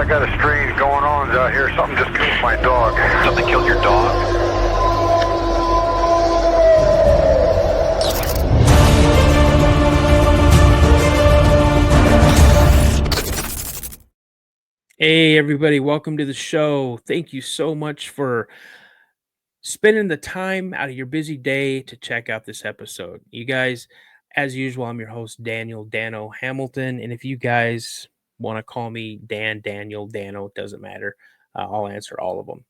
I got a strange going on out here. Something just killed my dog. Something killed your dog? Hey everybody, welcome to the show. Thank you so much for spending the time out of your busy day to check out this episode. You guys, as usual, I'm your host, Dano Hamilton. And if you guys want to call me Dan, Daniel, Dano, it doesn't matter. I'll answer all of them.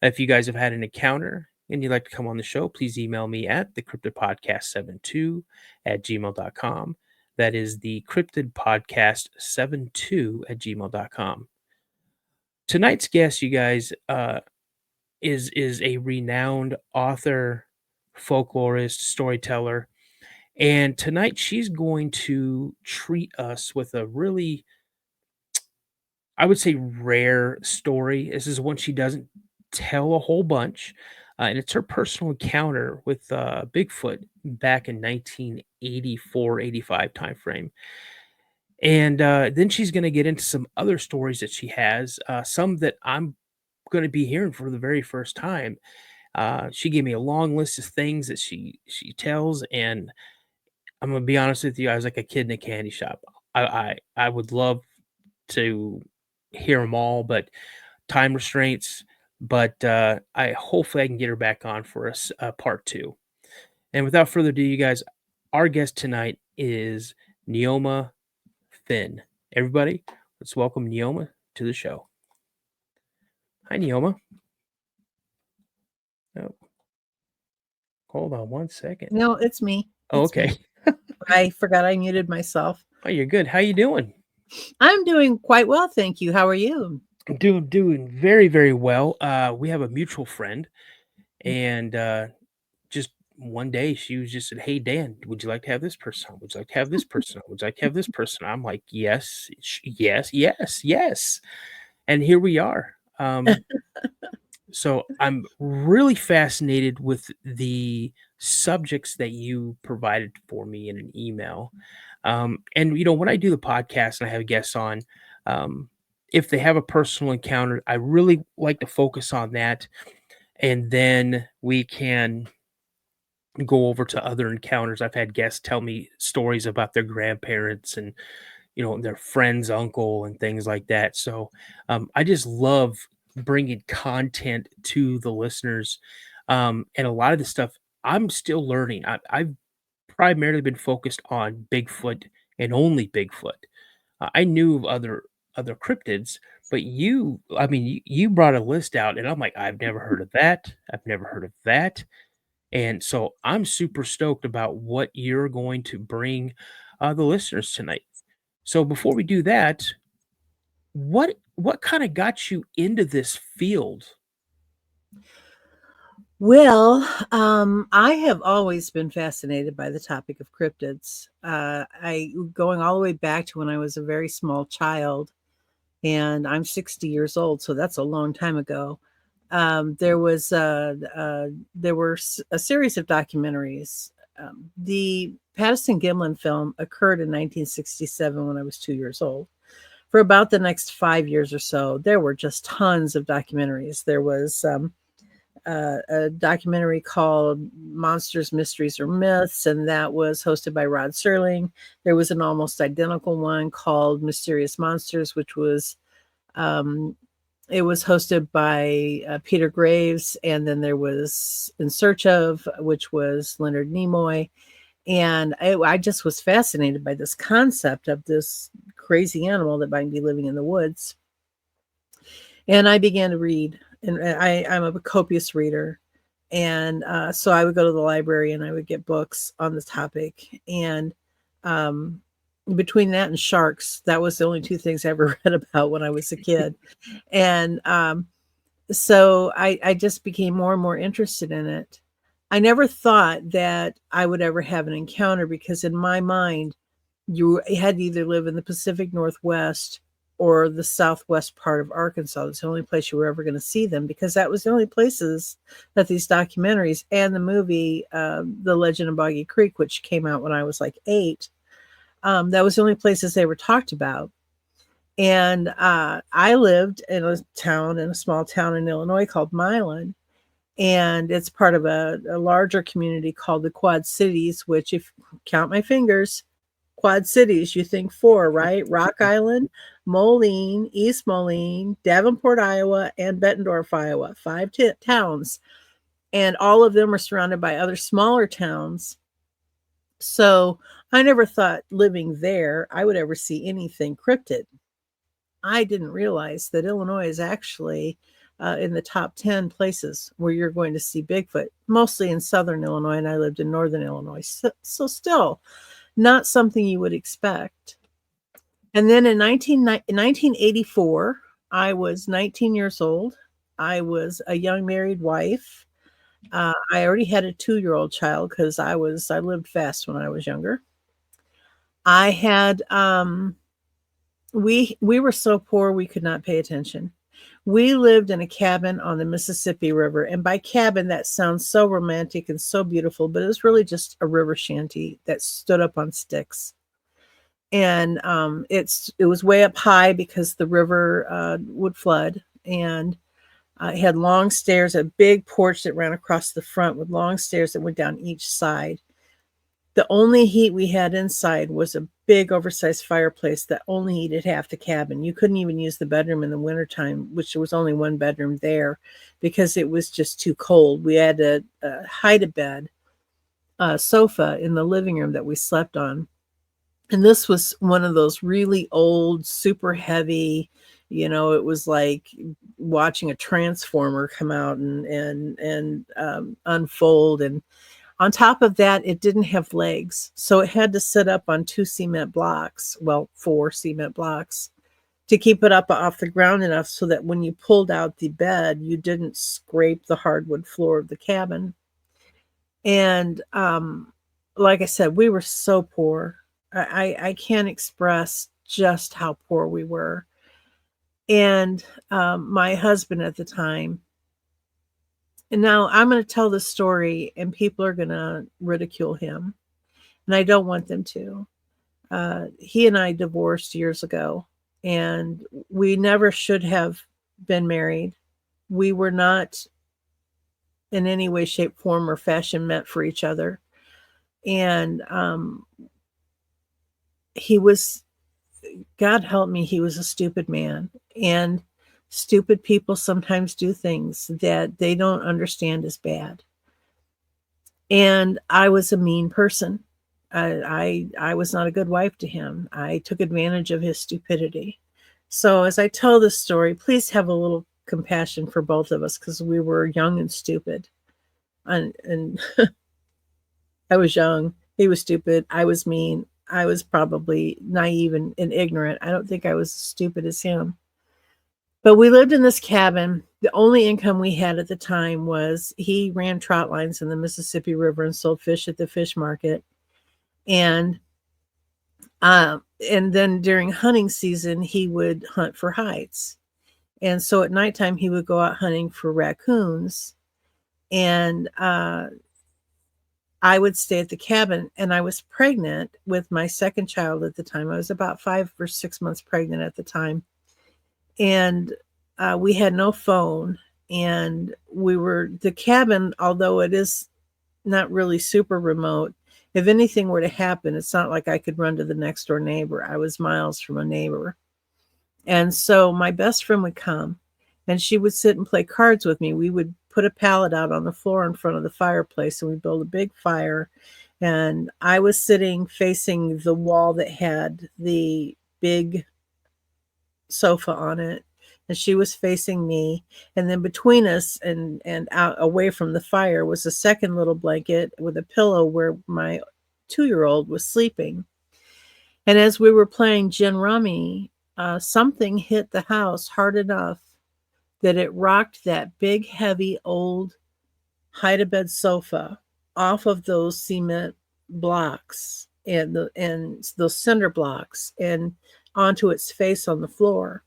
If you guys have had an encounter and you'd like to come on the show, please email me at the Cryptid Podcast 72 at gmail.com. That is the Cryptid Podcast 72 at gmail.com. Tonight's guest, you guys, is a renowned author, folklorist, storyteller. And tonight she's going to treat us with a really, I would say, rare story. This is one she doesn't tell a whole bunch. And it's her personal encounter with Bigfoot back in 1984-85 timeframe. And then she's going to get into some other stories that she has, some that I'm going to be hearing for the very first time. She gave me a long list of things that she tells, and I'm going to be honest with you, I was like a kid in a candy shop. I would love to hear them all, but time restraints. But hopefully I can get her back on for a part two. And without further ado, you guys, our guest tonight is Neoma Finn. Everybody, let's welcome Neoma to the show. Hi, Neoma. Oh, hold on one second. No, it's me. Okay. Me. I forgot I muted myself. Oh, you're good. How you doing? I'm doing quite well, thank you. How are you? Doing very, very well. We have a mutual friend, and just one day she was just said, "Hey Dan, would you like to have this person on? Would you like to have this person on? Would you like to have this person on?" I'm like, yes. And here we are. So I'm really fascinated with the subjects that you provided for me in an email. And when I do the podcast and I have guests on, if they have a personal encounter, I really like to focus on that. And then we can go over to other encounters. I've had guests tell me stories about their grandparents and, their friend's uncle and things like that. So I just love bringing content to the listeners. And a lot of the stuff I'm still learning. I've primarily been focused on Bigfoot and only Bigfoot. I knew of other cryptids, but you brought a list out and I'm like, I've never heard of that. I've never heard of that. And so I'm super stoked about what you're going to bring the listeners tonight. So before we do that, what kind of got you into this field? Well, I have always been fascinated by the topic of cryptids. Going all the way back to when I was a very small child, and I'm 60 years old, so that's a long time ago. There were a series of documentaries. The Patterson-Gimlin film occurred in 1967 when I was 2 years old. For about the next 5 years or so, there were just tons of documentaries. There was a documentary called Monsters, Mysteries, or Myths, and that was hosted by Rod Serling. There was an almost identical one called Mysterious Monsters, which was it was hosted by Peter Graves, and then there was In Search Of, which was Leonard Nimoy. And I just was fascinated by this concept of this crazy animal that might be living in the woods. And I began to read, and I'm a copious reader. And so I would go to the library and I would get books on the topic. And between that and sharks, that was the only two things I ever read about when I was a kid. And so I just became more and more interested in it. I never thought that I would ever have an encounter because in my mind, you had to either live in the Pacific Northwest or the southwest part of Arkansas. It's the only place you were ever going to see them because that was the only places that these documentaries and the movie, The Legend of Boggy Creek, which came out when I was like 8, that was the only places they were talked about. And I lived in a small town in Illinois called Milan. And it's part of a larger community called the Quad Cities, which, if you count my fingers, Quad Cities, you think four, right? Rock Island, Moline, East Moline, Davenport, Iowa, and Bettendorf, Iowa. 5 towns. And all of them are surrounded by other smaller towns. So I never thought living there I would ever see anything cryptid. I didn't realize that Illinois is actually in the top 10 places where you're going to see Bigfoot, mostly in southern Illinois, and I lived in northern Illinois. So still not something you would expect. And then in 1984, I was 19 years old. I was a young married wife. I already had a 2-year-old child because I lived fast when I was younger. I had we were so poor we could not pay attention. We lived in a cabin on the Mississippi River, and by cabin that sounds so romantic and so beautiful, but it was really just a river shanty that stood up on sticks. And it was way up high because the river would flood, and it had long stairs, a big porch that ran across the front with long stairs that went down each side. The only heat we had inside was a big oversized fireplace that only heated half the cabin. You couldn't even use the bedroom in the wintertime, which there was only one bedroom there because it was just too cold. We had a hide-a-bed sofa in the living room that we slept on. And this was one of those really old, super heavy, it was like watching a transformer come out and unfold. And on top of that, it didn't have legs. So it had to sit up on 4 cement blocks to keep it up off the ground enough so that when you pulled out the bed, you didn't scrape the hardwood floor of the cabin. And like I said, we were so poor. I can't express just how poor we were. And my husband at the time, and now I'm going to tell the story and people are going to ridicule him. And I don't want them to. He and I divorced years ago, and we never should have been married. We were not in any way, shape, form, or fashion meant for each other. And he was, God help me, he was a stupid man. And stupid people sometimes do things that they don't understand as bad. And I was a mean person. I was not a good wife to him. I took advantage of his stupidity. So as I tell this story, please have a little compassion for both of us because we were young and stupid. And I was young. He was stupid. I was mean. I was probably naive and ignorant. I don't think I was as stupid as him. But we lived in this cabin. The only income we had at the time was he ran trout lines in the Mississippi River and sold fish at the fish market. And then during hunting season, he would hunt for hides. And so at nighttime, he would go out hunting for raccoons. And I would stay at the cabin, and I was pregnant with my second child at the time. I was about 5 or 6 months pregnant at the time. And we had no phone, and the cabin, although it is not really super remote, if anything were to happen, it's not like I could run to the next door neighbor. I was miles from a neighbor. And so my best friend would come, and she would sit and play cards with me. We would put a pallet out on the floor in front of the fireplace, and we built a big fire. And I was sitting facing the wall that had the big sofa on it, and she was facing me. And then between us and out away from the fire was a second little blanket with a pillow where my 2-year-old was sleeping. And as we were playing gin rummy, something hit the house hard enough that it rocked that big, heavy, old hide-a-bed sofa off of those cement blocks and those cinder blocks and onto its face on the floor.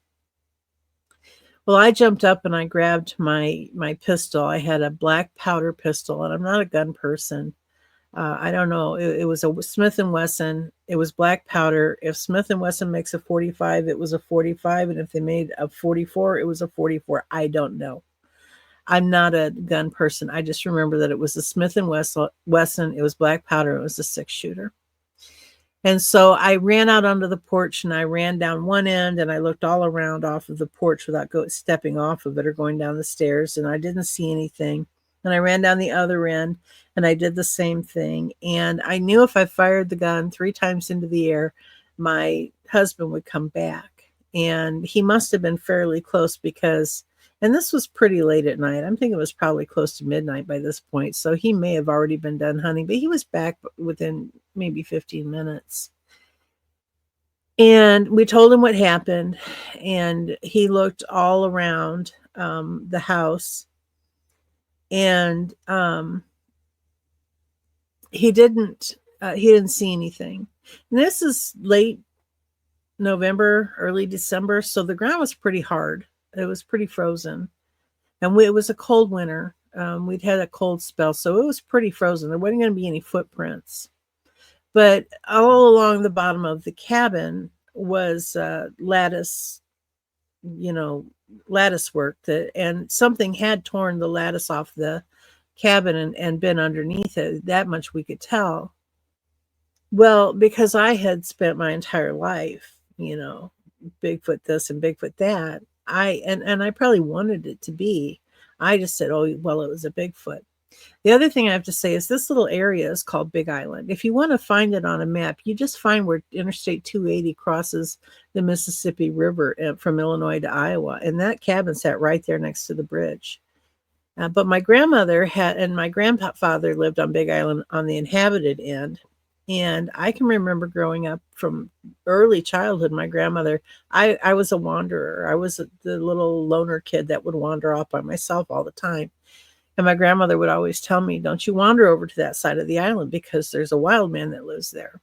Well, I jumped up and I grabbed my pistol. I had a black powder pistol, and I'm not a gun person. I don't know. It was a Smith and Wesson. It was black powder. If Smith and Wesson makes a 45, it was a 45, and if they made a 44, it was a 44. I don't know. I'm not a gun person. I just remember that it was a Smith and Wesson. It was black powder. It was a 6-shooter. And so I ran out onto the porch, and I ran down one end, and I looked all around off of the porch without stepping off of it or going down the stairs, and I didn't see anything. And I ran down the other end, and I did the same thing. And I knew if I fired the gun 3 times into the air, my husband would come back. And he must have been fairly close because, and this was pretty late at night. I'm thinking it was probably close to midnight by this point. So he may have already been done hunting, but he was back within maybe 15 minutes. And we told him what happened, and he looked all around the house, and he didn't see anything. And this is late November, early December, so the ground was pretty hard. It was pretty frozen, and it was a cold winter. We'd had a cold spell, so it was pretty frozen. There wasn't going to be any footprints, but all along the bottom of the cabin was lattice work, and something had torn the lattice off the cabin and been underneath it. That much we could tell. Well, because I had spent my entire life, Bigfoot this and Bigfoot that, I probably wanted it to be. I just said, oh, well, it was a Bigfoot. The other thing I have to say is this little area is called Big Island. If you want to find it on a map, you just find where Interstate 280 crosses the Mississippi River from Illinois to Iowa. And that cabin sat right there next to the bridge. But my grandmother and my grandfather lived on Big Island on the inhabited end. And I can remember growing up from early childhood, my grandmother, I was a wanderer. I was the little loner kid that would wander off by myself all the time. And my grandmother would always tell me, don't you wander over to that side of the island because there's a wild man that lives there.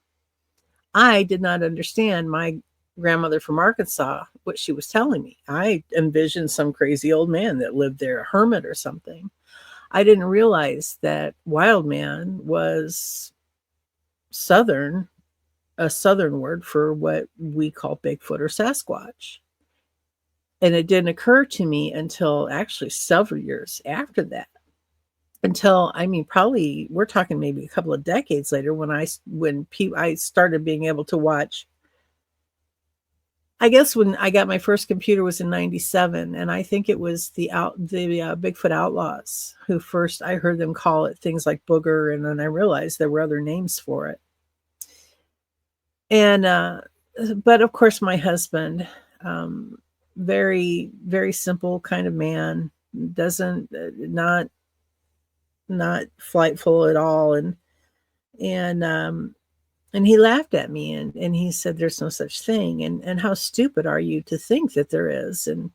I did not understand my grandmother from Arkansas, what she was telling me. I envisioned some crazy old man that lived there, a hermit or something. I didn't realize that wild man was a southern word for what we call Bigfoot or Sasquatch. And it didn't occur to me until actually several years after that. Probably we're talking maybe a couple of decades later when I started being able to watch. I guess when I got my first computer was in 97, and I think it was the Bigfoot Outlaws who first I heard them call it things like booger, and then I realized there were other names for it. And but of course my husband, very, very simple kind of man, doesn't not flightful at all, and he laughed at me and he said, there's no such thing, and how stupid are you to think that there is. And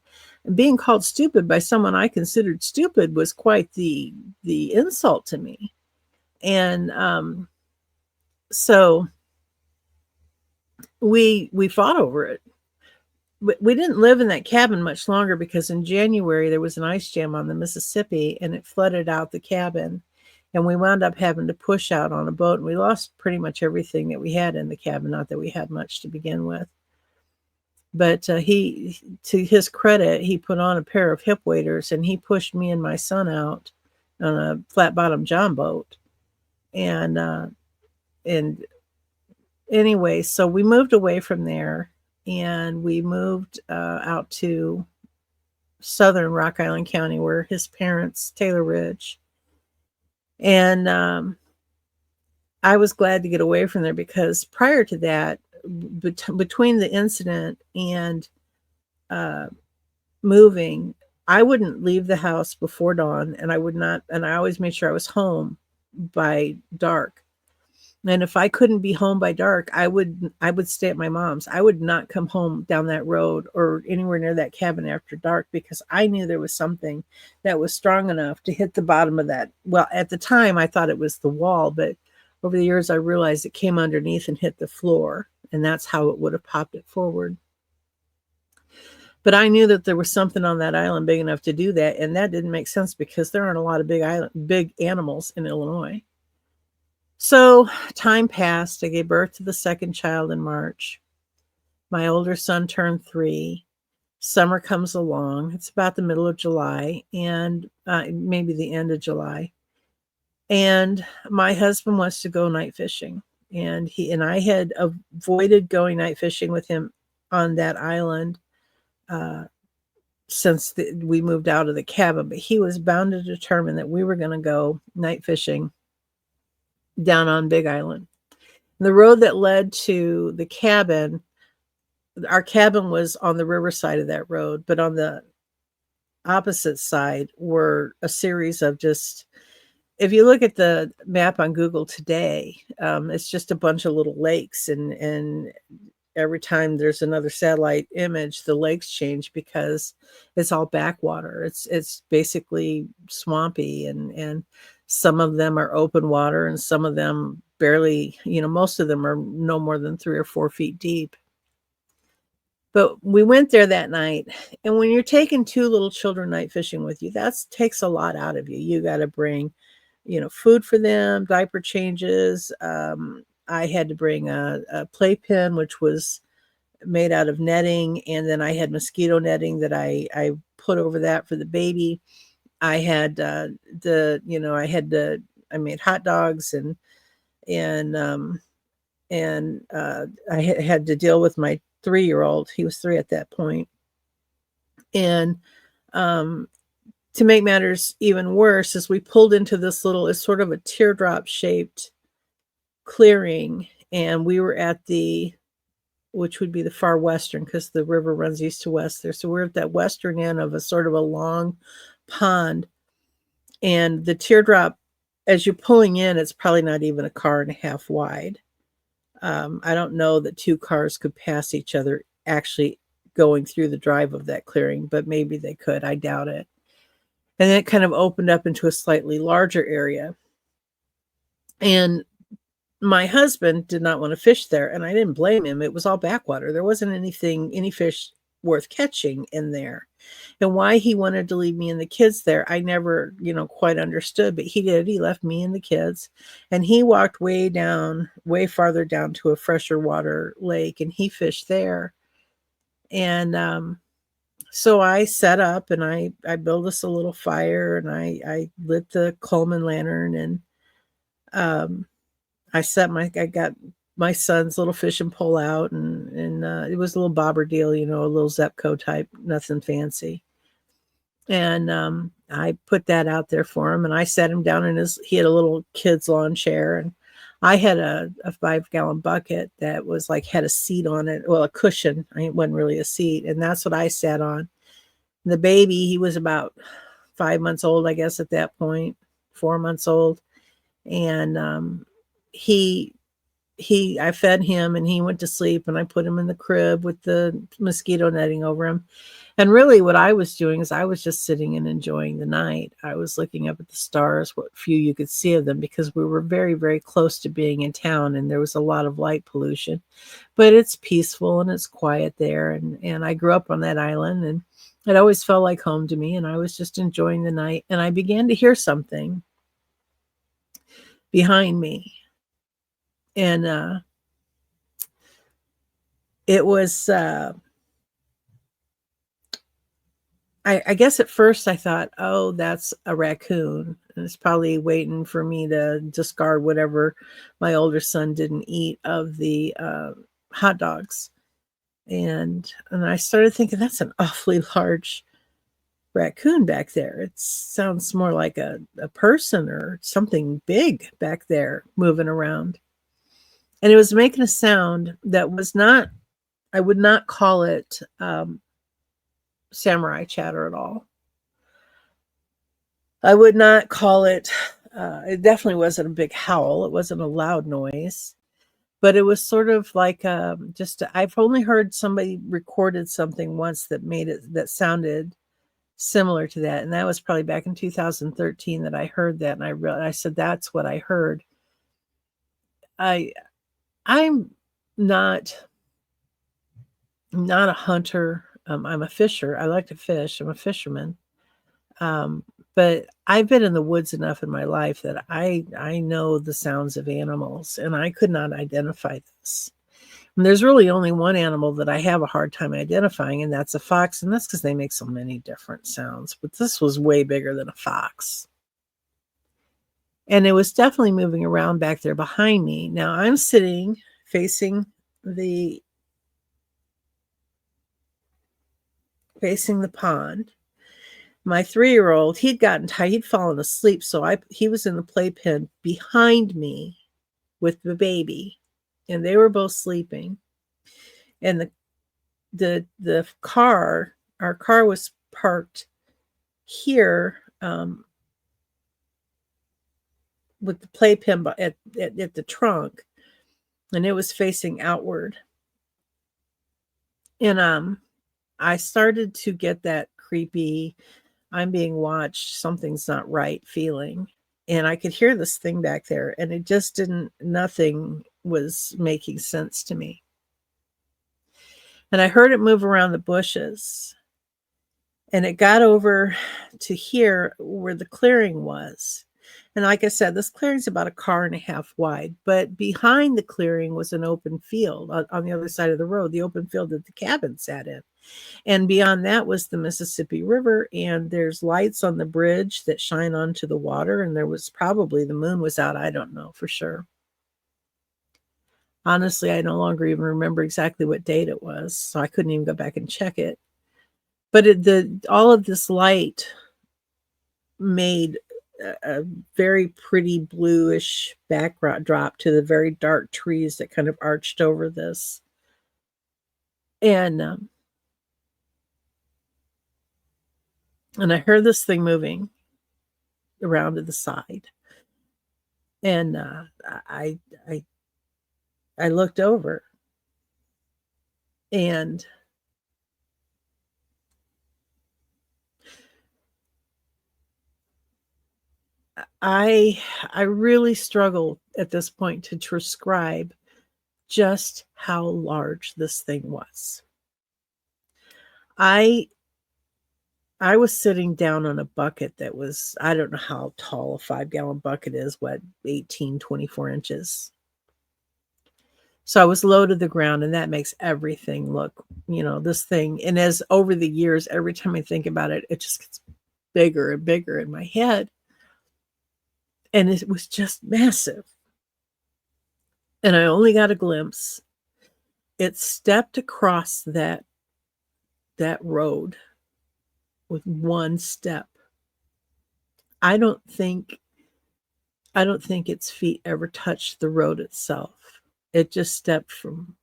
being called stupid by someone I considered stupid was quite the insult to me. And so we fought over it. We didn't live in that cabin much longer because in January there was an ice jam on the Mississippi and it flooded out the cabin, and we wound up having to push out on a boat, and we lost pretty much everything that we had in the cabin. Not that we had much to begin with, but he, to his credit, he put on a pair of hip waders and he pushed me and my son out on a flat bottom john boat. And anyway, so we moved away from there. And we moved out to southern Rock Island County, where his parents, Taylor Ridge. And I was glad to get away from there because prior to that, between the incident and moving, I wouldn't leave the house before dawn, and I always made sure I was home by dark. And if I couldn't be home by dark, I would stay at my mom's. I would not come home down that road or anywhere near that cabin after dark because I knew there was something that was strong enough to hit the bottom of that. Well, at the time, I thought it was the wall, but over the years, I realized it came underneath and hit the floor, and that's how it would have popped it forward. But I knew that there was something on that island big enough to do that, and that didn't make sense because there aren't a lot of big animals in Illinois. So time passed. I gave birth to the second child in March. My older son turned 3. Summer comes along. It's about the middle of July and maybe the end of July. And my husband wants to go night fishing. And I had avoided going night fishing with him on that island since we moved out of the cabin. But he was bound to determine that we were going to go night fishing down on Big Island. The road that led to the cabin, our cabin was on the riverside of that road, but on the opposite side were a series of just, if you look at the map on Google today, it's just a bunch of little lakes, and every time there's another satellite image, the lakes change because it's all backwater. It's basically swampy, and some of them are open water, and some of them barely, most of them are no more than 3 or 4 feet deep. But we went there that night, and when you're taking 2 little children night fishing with you, that takes a lot out of you. You got to bring, food for them, diaper changes. I had to bring a playpen, which was made out of netting, and then I had mosquito netting that I put over that for the baby. I had I made hot dogs, and I had to deal with my 3-year-old. He was 3 at that point. And to make matters even worse, as we pulled into this little, it's sort of a teardrop shaped clearing, and we were at which would be the far western, because the river runs east to west there. So we're at that western end of a sort of a long pond, and the teardrop, as you're pulling in, it's probably not even a car and a half wide. I don't know that 2 cars could pass each other actually going through the drive of that clearing, but maybe they could. I doubt it. And then it kind of opened up into a slightly larger area. And my husband did not want to fish there, and I didn't blame him. It was all backwater. There wasn't any fish worth catching in there. And why he wanted to leave me and the kids there, I never, quite understood, but he did. He left me and the kids, and he walked way farther down to a fresher water lake, and he fished there. And so I set up, and I built us a little fire, and I lit the Coleman lantern, and I got my son's little fishing pole out, and it was a little bobber deal, a little Zepco type, nothing fancy. And I put that out there for him, and I sat him down he had a little kid's lawn chair, and I had a 5-gallon bucket that was had a seat on it. Well, a cushion. It wasn't really a seat. And that's what I sat on. The baby, he was about 5 months old, I guess, at that point, 4 months old. And I fed him, and he went to sleep, and I put him in the crib with the mosquito netting over him. And really what I was doing is I was just sitting and enjoying the night. I was looking up at the stars, what few you could see of them, because we were very, very close to being in town, and there was a lot of light pollution. But it's peaceful and it's quiet there. And I grew up on that island, and it always felt like home to me, and I was just enjoying the night. And I began to hear something behind me. And it was, I guess at first I thought, oh, that's a raccoon. And it's probably waiting for me to discard whatever my older son didn't eat of the hot dogs. And I started thinking, that's an awfully large raccoon back there. It sounds more like a person or something big back there moving around. And it was making a sound that was not, I would not call it samurai chatter at all. I would not call it, it definitely wasn't a big howl. It wasn't a loud noise, but it was sort of like I've only heard somebody recorded something once that sounded similar to that. And that was probably back in 2013 that I heard that. And I said, that's what I heard. I'm not a hunter. I'm a fisher. I like to fish. I'm a fisherman. But I've been in the woods enough in my life that I know the sounds of animals, and I could not identify this. And there's really only one animal that I have a hard time identifying, and that's a fox, and that's because they make so many different sounds. But this was way bigger than a fox. And it was definitely moving around back there behind me. Now I'm sitting facing the pond. My 3-year-old, he'd gotten tired, he'd fallen asleep, so he was in the playpen behind me with the baby, and they were both sleeping. And the car, our car was parked here, with the playpen at the trunk, and it was facing outward. And I started to get that creepy, I'm being watched, something's not right feeling. And I could hear this thing back there, and it just nothing was making sense to me. And I heard it move around the bushes, and it got over to here where the clearing was. And like I said, this clearing's about 1.5 cars wide, but behind the clearing was an open field on the other side of the road, the open field that the cabin sat in. And beyond that was the Mississippi River, and there's lights on the bridge that shine onto the water, and there was probably, the moon was out, I don't know for sure. Honestly, I no longer even remember exactly what date it was, so I couldn't even go back and check it. But all of this light made a very pretty bluish backdrop to the very dark trees that kind of arched over this. And I heard this thing moving around to the side. And I looked over, and I really struggle at this point to describe just how large this thing was. I was sitting down on a bucket that was, I don't know how tall a 5-gallon bucket is, 18, 24 inches. So I was low to the ground, and that makes everything look, this thing. And as over the years, every time I think about it, it just gets bigger and bigger in my head. And it was just massive. And I only got a glimpse. It stepped across that road with one step. I don't think its feet ever touched the road itself. It just stepped from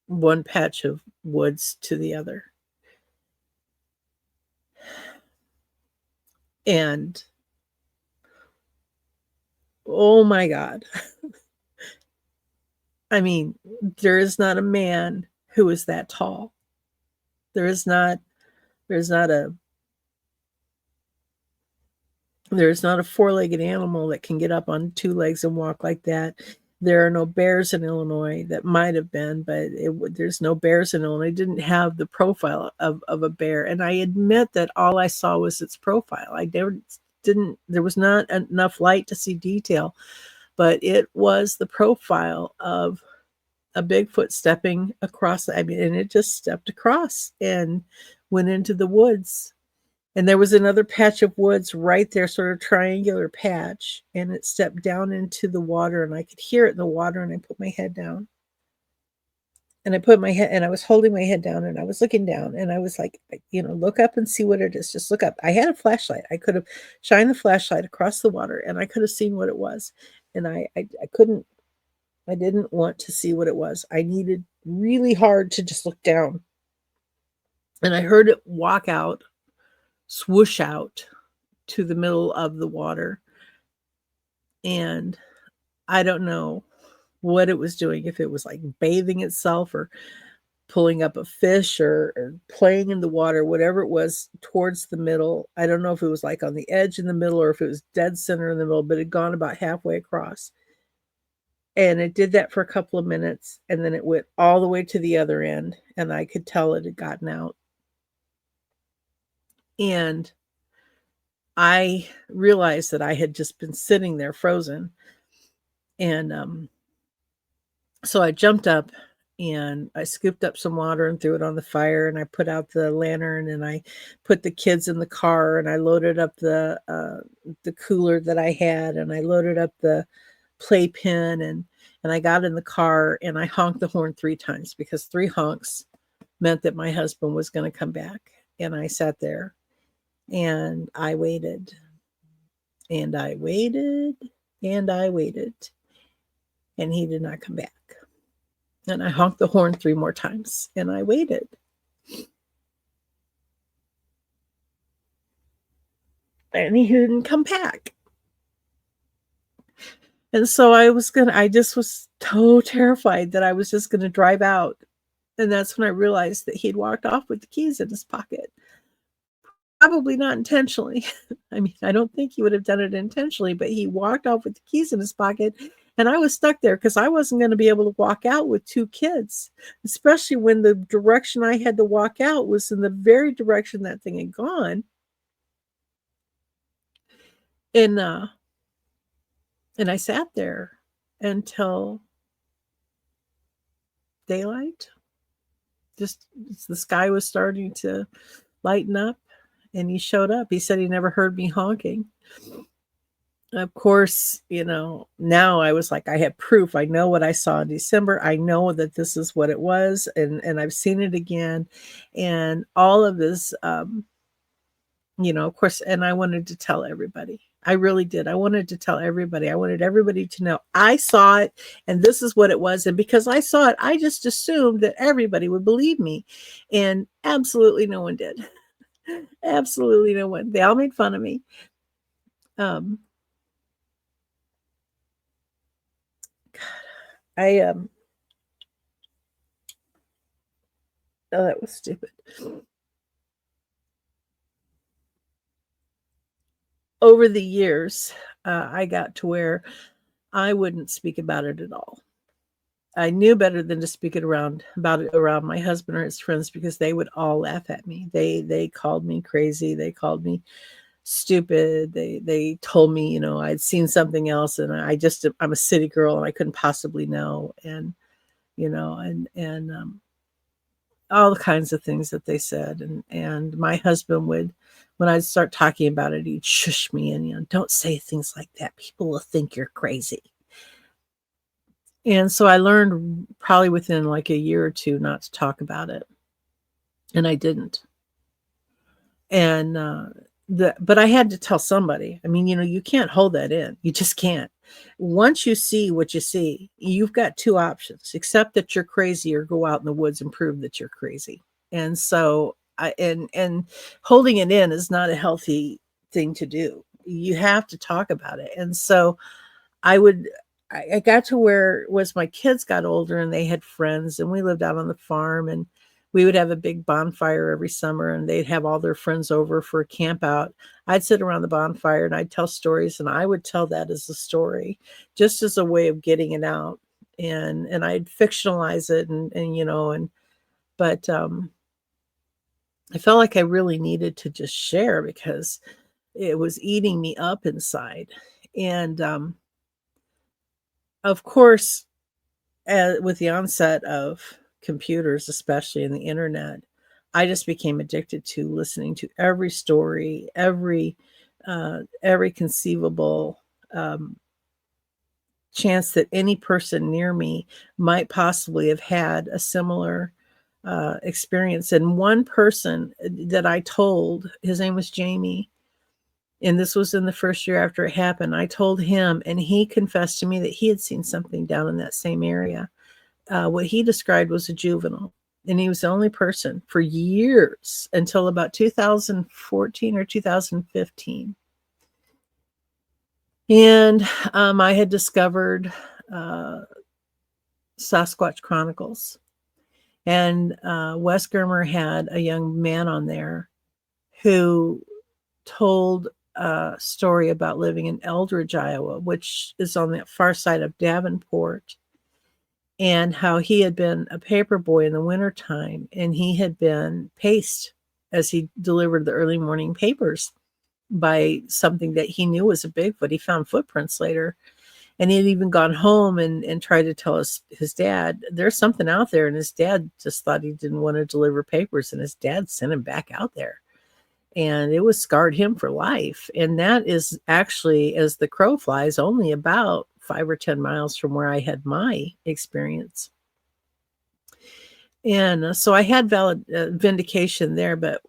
one patch of woods to the other. And oh my God. I mean, there is not a man who is that tall. There's not a 4-legged animal that can get up on 2 legs and walk like that. There are no bears in Illinois. That might have been, but there's no bears in Illinois. It didn't have the profile of a bear. And I admit that all I saw was its profile. There was not enough light to see detail, but it was the profile of a Bigfoot stepping across. And it just stepped across and went into the woods. And there was another patch of woods right there, sort of triangular patch, and it stepped down into the water, and I could hear it in the water, and I put my head down. And I was holding my head down, and I was looking down, and I was like, look up and see what it is. Just look up. I had a flashlight. I could have shined the flashlight across the water, and I could have seen what it was. And I couldn't, I didn't want to see what it was. I needed really hard to just look down. And I heard it walk out, swoosh out to the middle of the water. And I don't know what it was doing, if it was like bathing itself or pulling up a fish or playing in the water, whatever it was, towards the middle. I don't know if it was like on the edge in the middle or if it was dead center in the middle, but it had gone about halfway across. And it did that for a couple of minutes, and then it went all the way to the other end, and I could tell it had gotten out. And I realized that I had just been sitting there frozen. And so I jumped up and I scooped up some water and threw it on the fire, and I put out the lantern, and I put the kids in the car, and I loaded up the cooler that I had, and I loaded up the playpen, and I got in the car and I honked the horn 3 times, because 3 honks meant that my husband was going to come back. And I sat there and I waited and I waited and I waited, and he did not come back. And I honked the horn 3 more times and I waited. And he didn't come back. And so I just was so terrified that I was just going to drive out. And that's when I realized that he'd walked off with the keys in his pocket. Probably not intentionally. I mean, I don't think he would have done it intentionally, but he walked off with the keys in his pocket. And I was stuck there because I wasn't going to be able to walk out with 2 kids, especially when the direction I had to walk out was in the very direction that thing had gone. And I sat there until daylight. Just the sky was starting to lighten up, and he showed up. He said he never heard me honking. Of course, now I was like, I have proof. I know what I saw in December. I know that this is what it was, and I've seen it again. And all of this, of course, and I wanted to tell everybody. I really did. I wanted to tell everybody. I wanted everybody to know I saw it, and this is what it was. And because I saw it, I just assumed that everybody would believe me. And absolutely no one did. Absolutely no one. They all made fun of me. Oh, that was stupid. Over the years, I got to where I wouldn't speak about it at all. I knew better than to speak around my husband or his friends, because they would all laugh at me. They called me crazy. They called me stupid. They told me, I'd seen something else, and I'm a city girl and I couldn't possibly know. And, and all kinds of things that they said. And my husband would, when I'd start talking about it, he'd shush me and, don't say things like that. People will think you're crazy. And so I learned probably within like a year or 2 not to talk about it. And I didn't. And, but I had to tell somebody. I mean, you can't hold that in. You just can't. Once you see what you see, you've got 2 options: accept that you're crazy, or go out in the woods and prove that you're crazy. And so and holding it in is not a healthy thing to do. You have to talk about it. And so I got to where was my kids got older and they had friends, and we lived out on the farm, and we would have a big bonfire every summer, and they'd have all their friends over for a camp out. I'd sit around the bonfire and I'd tell stories, and I would tell that as a story, just as a way of getting it out. And I'd fictionalize it but I felt like I really needed to just share, because it was eating me up inside. And of course, with the onset of computers, especially in the internet, I just became addicted to listening to every story, every conceivable chance that any person near me might possibly have had a similar experience. And one person that I told, his name was Jamie, and this was in the first year after it happened. I told him, and he confessed to me that he had seen something down in that same area. What he described was a juvenile, and he was the only person for years until about 2014 or 2015. And I had discovered Sasquatch Chronicles, and Wes Germer had a young man on there who told a story about living in Eldridge, Iowa, which is on the far side of Davenport, and how he had been a paper boy in the wintertime, and he had been paced as he delivered the early morning papers. by something that he knew was a Bigfoot. He found footprints later, and he had even gone home and tried to tell his dad, there's something out there. And his dad just thought he didn't want to deliver papers, and his dad sent him back out there. And it was scarred him for life. And that is actually, as the crow flies, only about 5 or 10 miles from where I had my experience. And so I had valid vindication there. But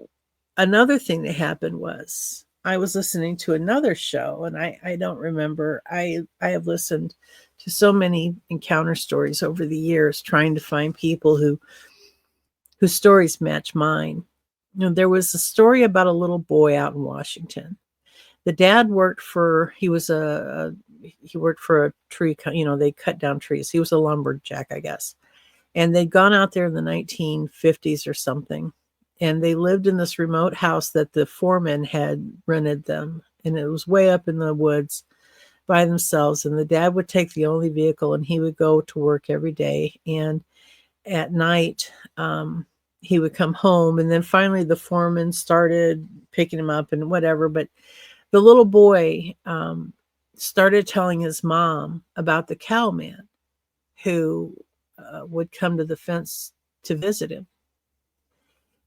another thing that happened was I was listening to another show, and I don't remember. I have listened to so many encounter stories over the years, trying to find people whose stories match mine. You know, there was a story about a little boy out in Washington. The dad worked for, he worked for a tree, they cut down trees. He was a lumberjack, I guess. And they'd gone out there in the 1950s or something. And they lived in this remote house that the foreman had rented them. And it was way up in the woods by themselves. And the dad would take the only vehicle, and he would go to work every day. And at night, he would come home, and then finally the foreman started picking him up and whatever. But the little boy started telling his mom about the cowman who would come to the fence to visit him.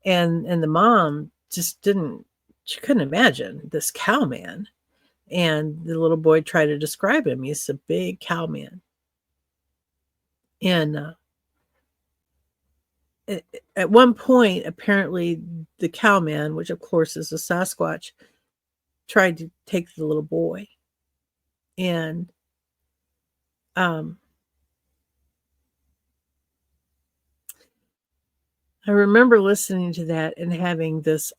And the mom just she couldn't imagine this cowman. And the little boy tried to describe him. He's a big cowman. And at one point, apparently the cowman, which of course is a Sasquatch, tried to take the little boy. And I remember listening to that and having this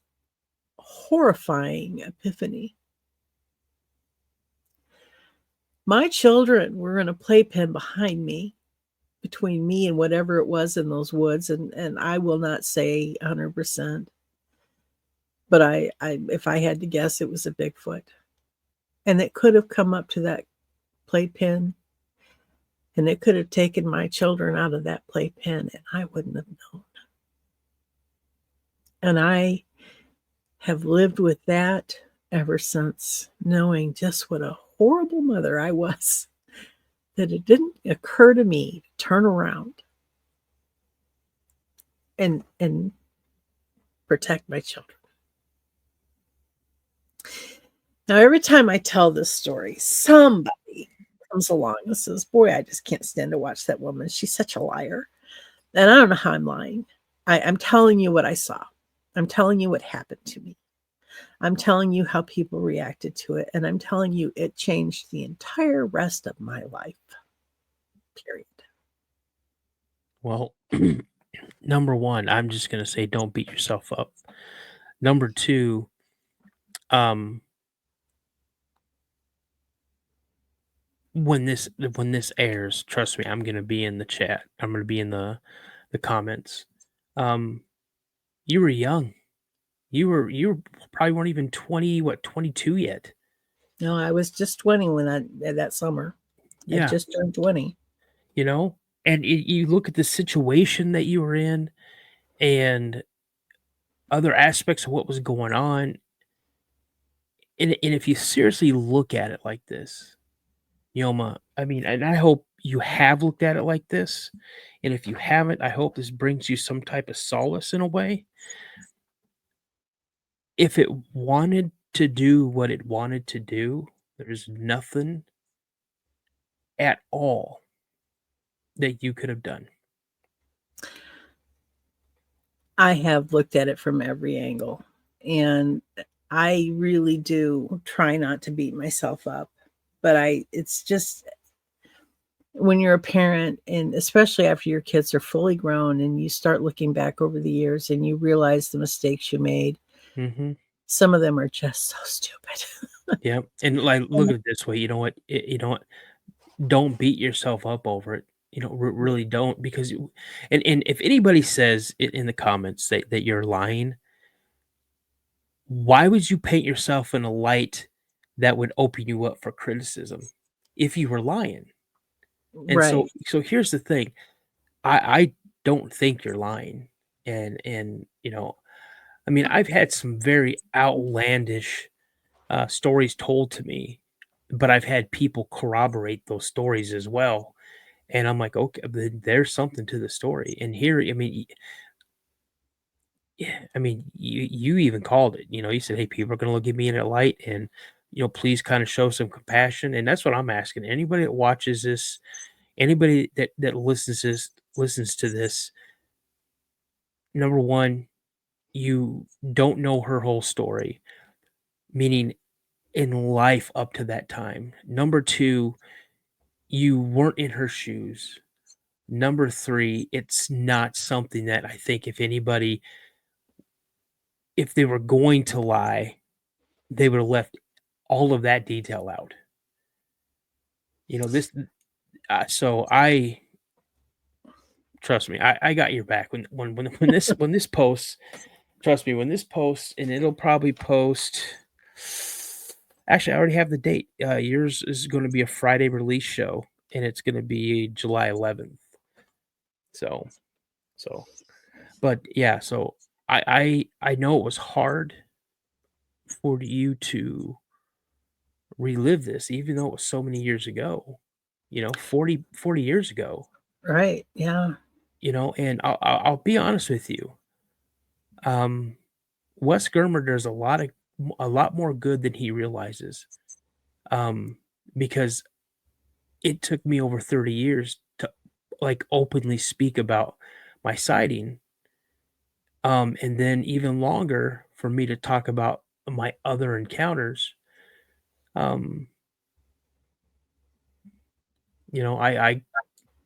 horrifying epiphany. My children were in a playpen behind me, between me and whatever it was in those woods, and I will not say 100%, but I if I had to guess, it was a Bigfoot, and it could have come up to that playpen, and it could have taken my children out of that playpen, and I wouldn't have known. And I have lived with that ever since, knowing just what a horrible mother I was, that it didn't occur to me to turn around and protect my children. Now, every time I tell this story, somebody comes along and says, boy, I just can't stand to watch that woman. She's such a liar. And I don't know how I'm lying. I'm telling you what I saw. I'm telling you what happened to me. I'm telling you how people reacted to it. And I'm telling you it changed the entire rest of my life. Period. Well, number one, I'm just going to say don't beat yourself up. Number two, when this airs, trust me, I'm going to be in the chat. I'm going to be in the comments. You were young. You probably weren't even 22 yet. No, I was just 20 when that summer. Yeah. I just turned 20. You know, and you look at the situation that you were in and other aspects of what was going on. And if you seriously look at it like this, Neoma, I mean, and I hope you have looked at it like this. And if you haven't, I hope this brings you some type of solace in a way. If it wanted to do what it wanted to do, there's nothing at all that you could have done. I have looked at it from every angle, and I really do try not to beat myself up, but it's just when you're a parent, and especially after your kids are fully grown and you start looking back over the years and you realize the mistakes you made, some of them are just so stupid. Yeah. And like, look at it this way, you know what, don't beat yourself up over it. You know, really don't, because and if anybody says in the comments that you're lying, why would you paint yourself in a light that would open you up for criticism if you were lying? And Right. so here's the thing. I don't think you're lying. And you know, I mean, I've had some very outlandish stories told to me, but I've had people corroborate those stories as well. And I'm like, okay, there's something to the story. And here, I mean, yeah, I mean, you even called it. You said, "Hey, people are going to look at me in a light, and please kind of show some compassion." And that's what I'm asking. Anybody that watches this, anybody that listens to this, number one, you don't know her whole story, meaning in life up to that time. Number two, you weren't in her shoes. Number three, it's not something that I think if they were going to lie, they would have left all of that detail out. This, so I trust me, I got your back when this posts. Trust me, when this posts, and it'll probably post. Actually, I already have the date. Yours is going to be a Friday release show, and it's going to be July 11th. So, but yeah, so I know it was hard for you to relive this, even though it was so many years ago. 40 years ago. Right. Yeah. And I'll be honest with you. Wes Germer does a lot more good than he realizes. Because it took me over 30 years to like openly speak about my sighting. And then even longer for me to talk about my other encounters. I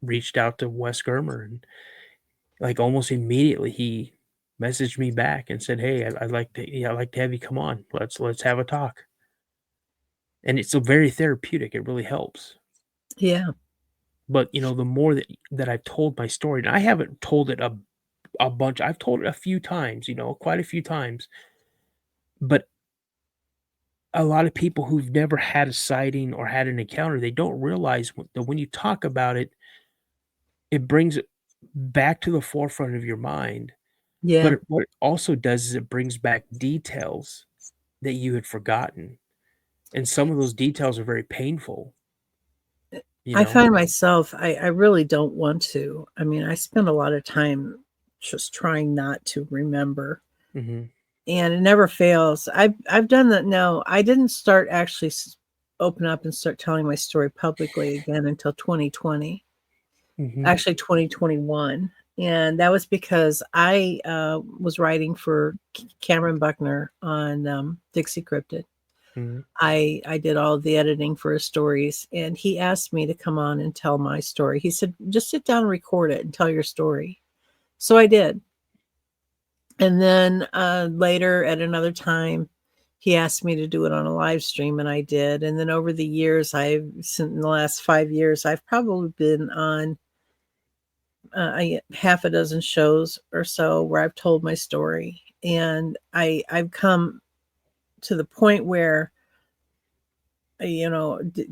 reached out to Wes Germer, and like almost immediately he messaged me back and said, "Hey, I'd like to have you come on. Let's have a talk." And it's a very therapeutic. It really helps. Yeah. But the more that I've told my story, and I haven't told it a bunch. I've told it a few times, quite a few times. But a lot of people who've never had a sighting or had an encounter, they don't realize that when you talk about it, it brings it back to the forefront of your mind. Yeah. But what it also does is it brings back details that you had forgotten, and some of those details are very painful, you I know? find myself, I really don't want to. I mean, I spend a lot of time just trying not to remember, Mhm, and it never fails. I've done that. No, I didn't start actually open up and start telling my story publicly again until 2020, mhm, actually 2021. And that was because I was writing for Cameron Buckner on Dixie Cryptid. mhm. I did all the editing for his stories, and he asked me to come on and tell my story. He said, "Just sit down and record it and tell your story." So I did. And then later at another time, he asked me to do it on a live stream, and I did. And then over the years, since in the last 5 years, I've probably been on half a dozen shows or so where I've told my story. And I've come to the point where,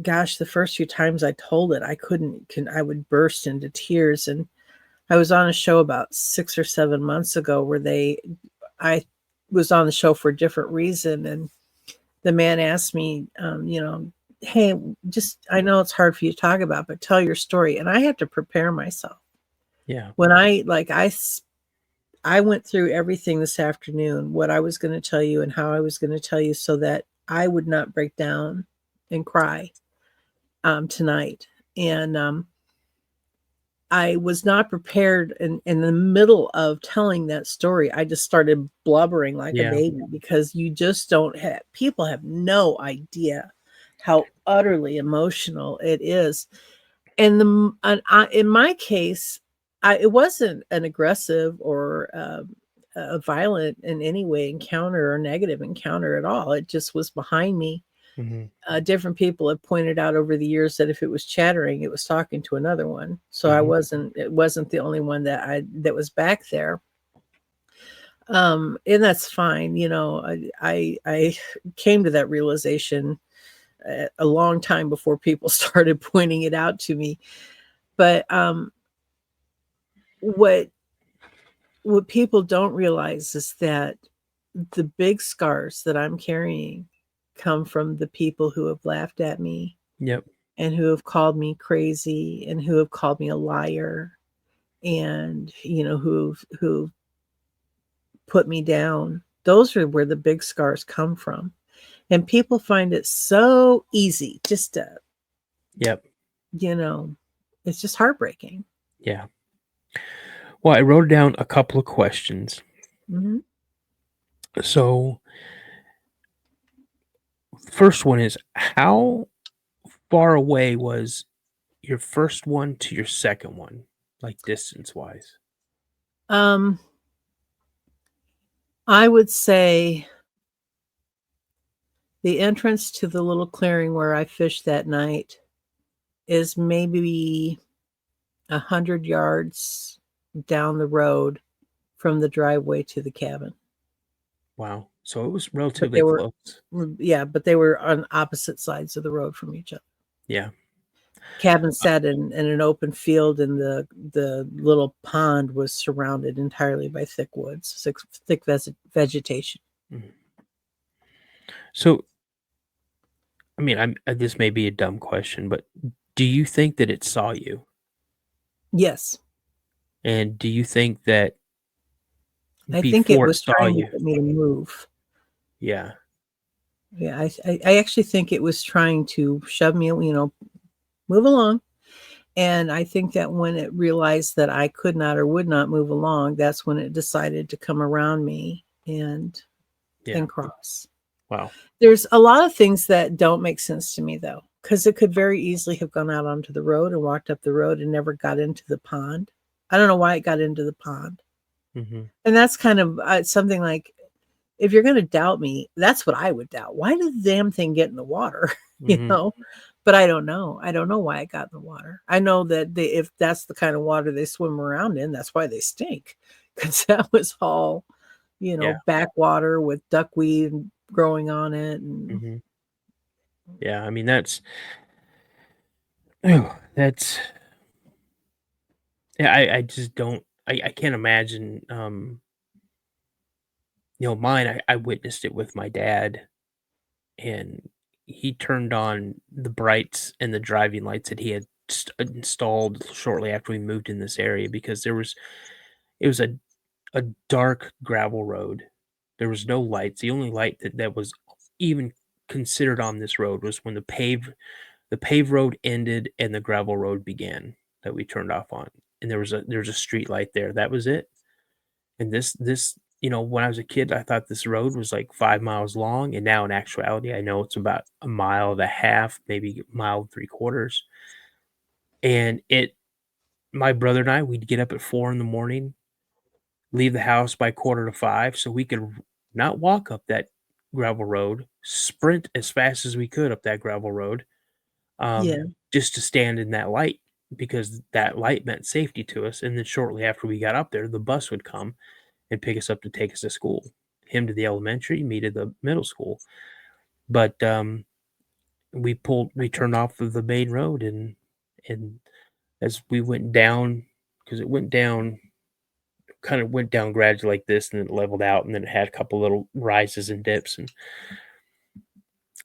gosh, the first few times I told it, I would burst into tears. And I was on a show about 6 or 7 months ago where I was on the show for a different reason. And the man asked me, "Hey, I know it's hard for you to talk about, but tell your story." And I had to prepare myself. Yeah, When I went through everything this afternoon, what I was going to tell you and how I was going to tell you so that I would not break down and cry tonight. And I was not prepared. In the middle of telling that story, I just started blubbering like a yeah, baby because you just don't have, people have no idea how utterly emotional it is. And in my case, it wasn't an aggressive or a violent in any way encounter or negative encounter at all. It just was behind me. mhm, Different people have pointed out over the years that if it was chattering, it was talking to another one. So mhm. it wasn't the only one that was back there. And that's fine. I came to that realization a long time before people started pointing it out to me. But what people don't realize is that the big scars that I'm carrying come from the people who have laughed at me Yep. and who have called me crazy and who have called me a liar and, who've put me down. Those are where the big scars come from. And people find it so easy just to, Yep. it's just heartbreaking. Yeah. Well, I wrote down a couple of questions. Mm-hmm. So, first one is, how far away was your first one to your second one, like distance wise? I would say the entrance to the little clearing where I fished that night is maybe 100 yards down the road from the driveway to the cabin. Wow. So it was But relatively they were, close. but they were on opposite sides of the road from each other. Yeah. Cabin sat in an open field, and the little pond was surrounded entirely by thick woods, thick vegetation. Mhm. So, I mean, this may be a dumb question, but do you think that it saw you? Yes, And do you think that I think it before it was saw trying to you? get me to move. Yeah. Yeah, I actually think it was trying to shove me, move along. And I think that when it realized that I could not or would not move along, that's when it decided to come around me and cross. Wow. There's a lot of things that don't make sense to me, though, because it could very easily have gone out onto the road and walked up the road and never got into the pond. I don't know why it got into the pond. Mm-hmm. And that's kind of something like, if you're going to doubt me, that's what I would doubt. Why did the damn thing get in the water? Mm-hmm. But I don't know. I don't know why it got in the water. I know that if that's the kind of water they swim around in, that's why they stink. Because that was all, backwater with duckweed growing on it. And Mm-hmm. Yeah. I mean, that's yeah. I just don't. I can't imagine. Mine. I witnessed it with my dad, and he turned on the brights and the driving lights that he had installed shortly after we moved in this area, because it was a dark gravel road. There was no lights. The only light that was even considered on this road was when the paved road ended and the gravel road began, that we turned off on. And there was a street light there. That was it. And this when I was a kid, I thought this road was like 5 miles long, and now in actuality, I know it's about a mile and a half, maybe a mile and 3/4. And my brother and I, we'd get up at 4 in the morning, leave the house by 4:45 so we could not walk up that gravel road, sprint as fast as we could up that gravel road, yeah, just to stand in that light, because that light meant safety to us. And then shortly after we got up there, the bus would come and pick us up to take us to school. Him to the elementary, me to the middle school. But we turned off of the main road, and as we went down, because it went down, kind of went down gradually like this, and then it leveled out, and then it had a couple little rises and dips, and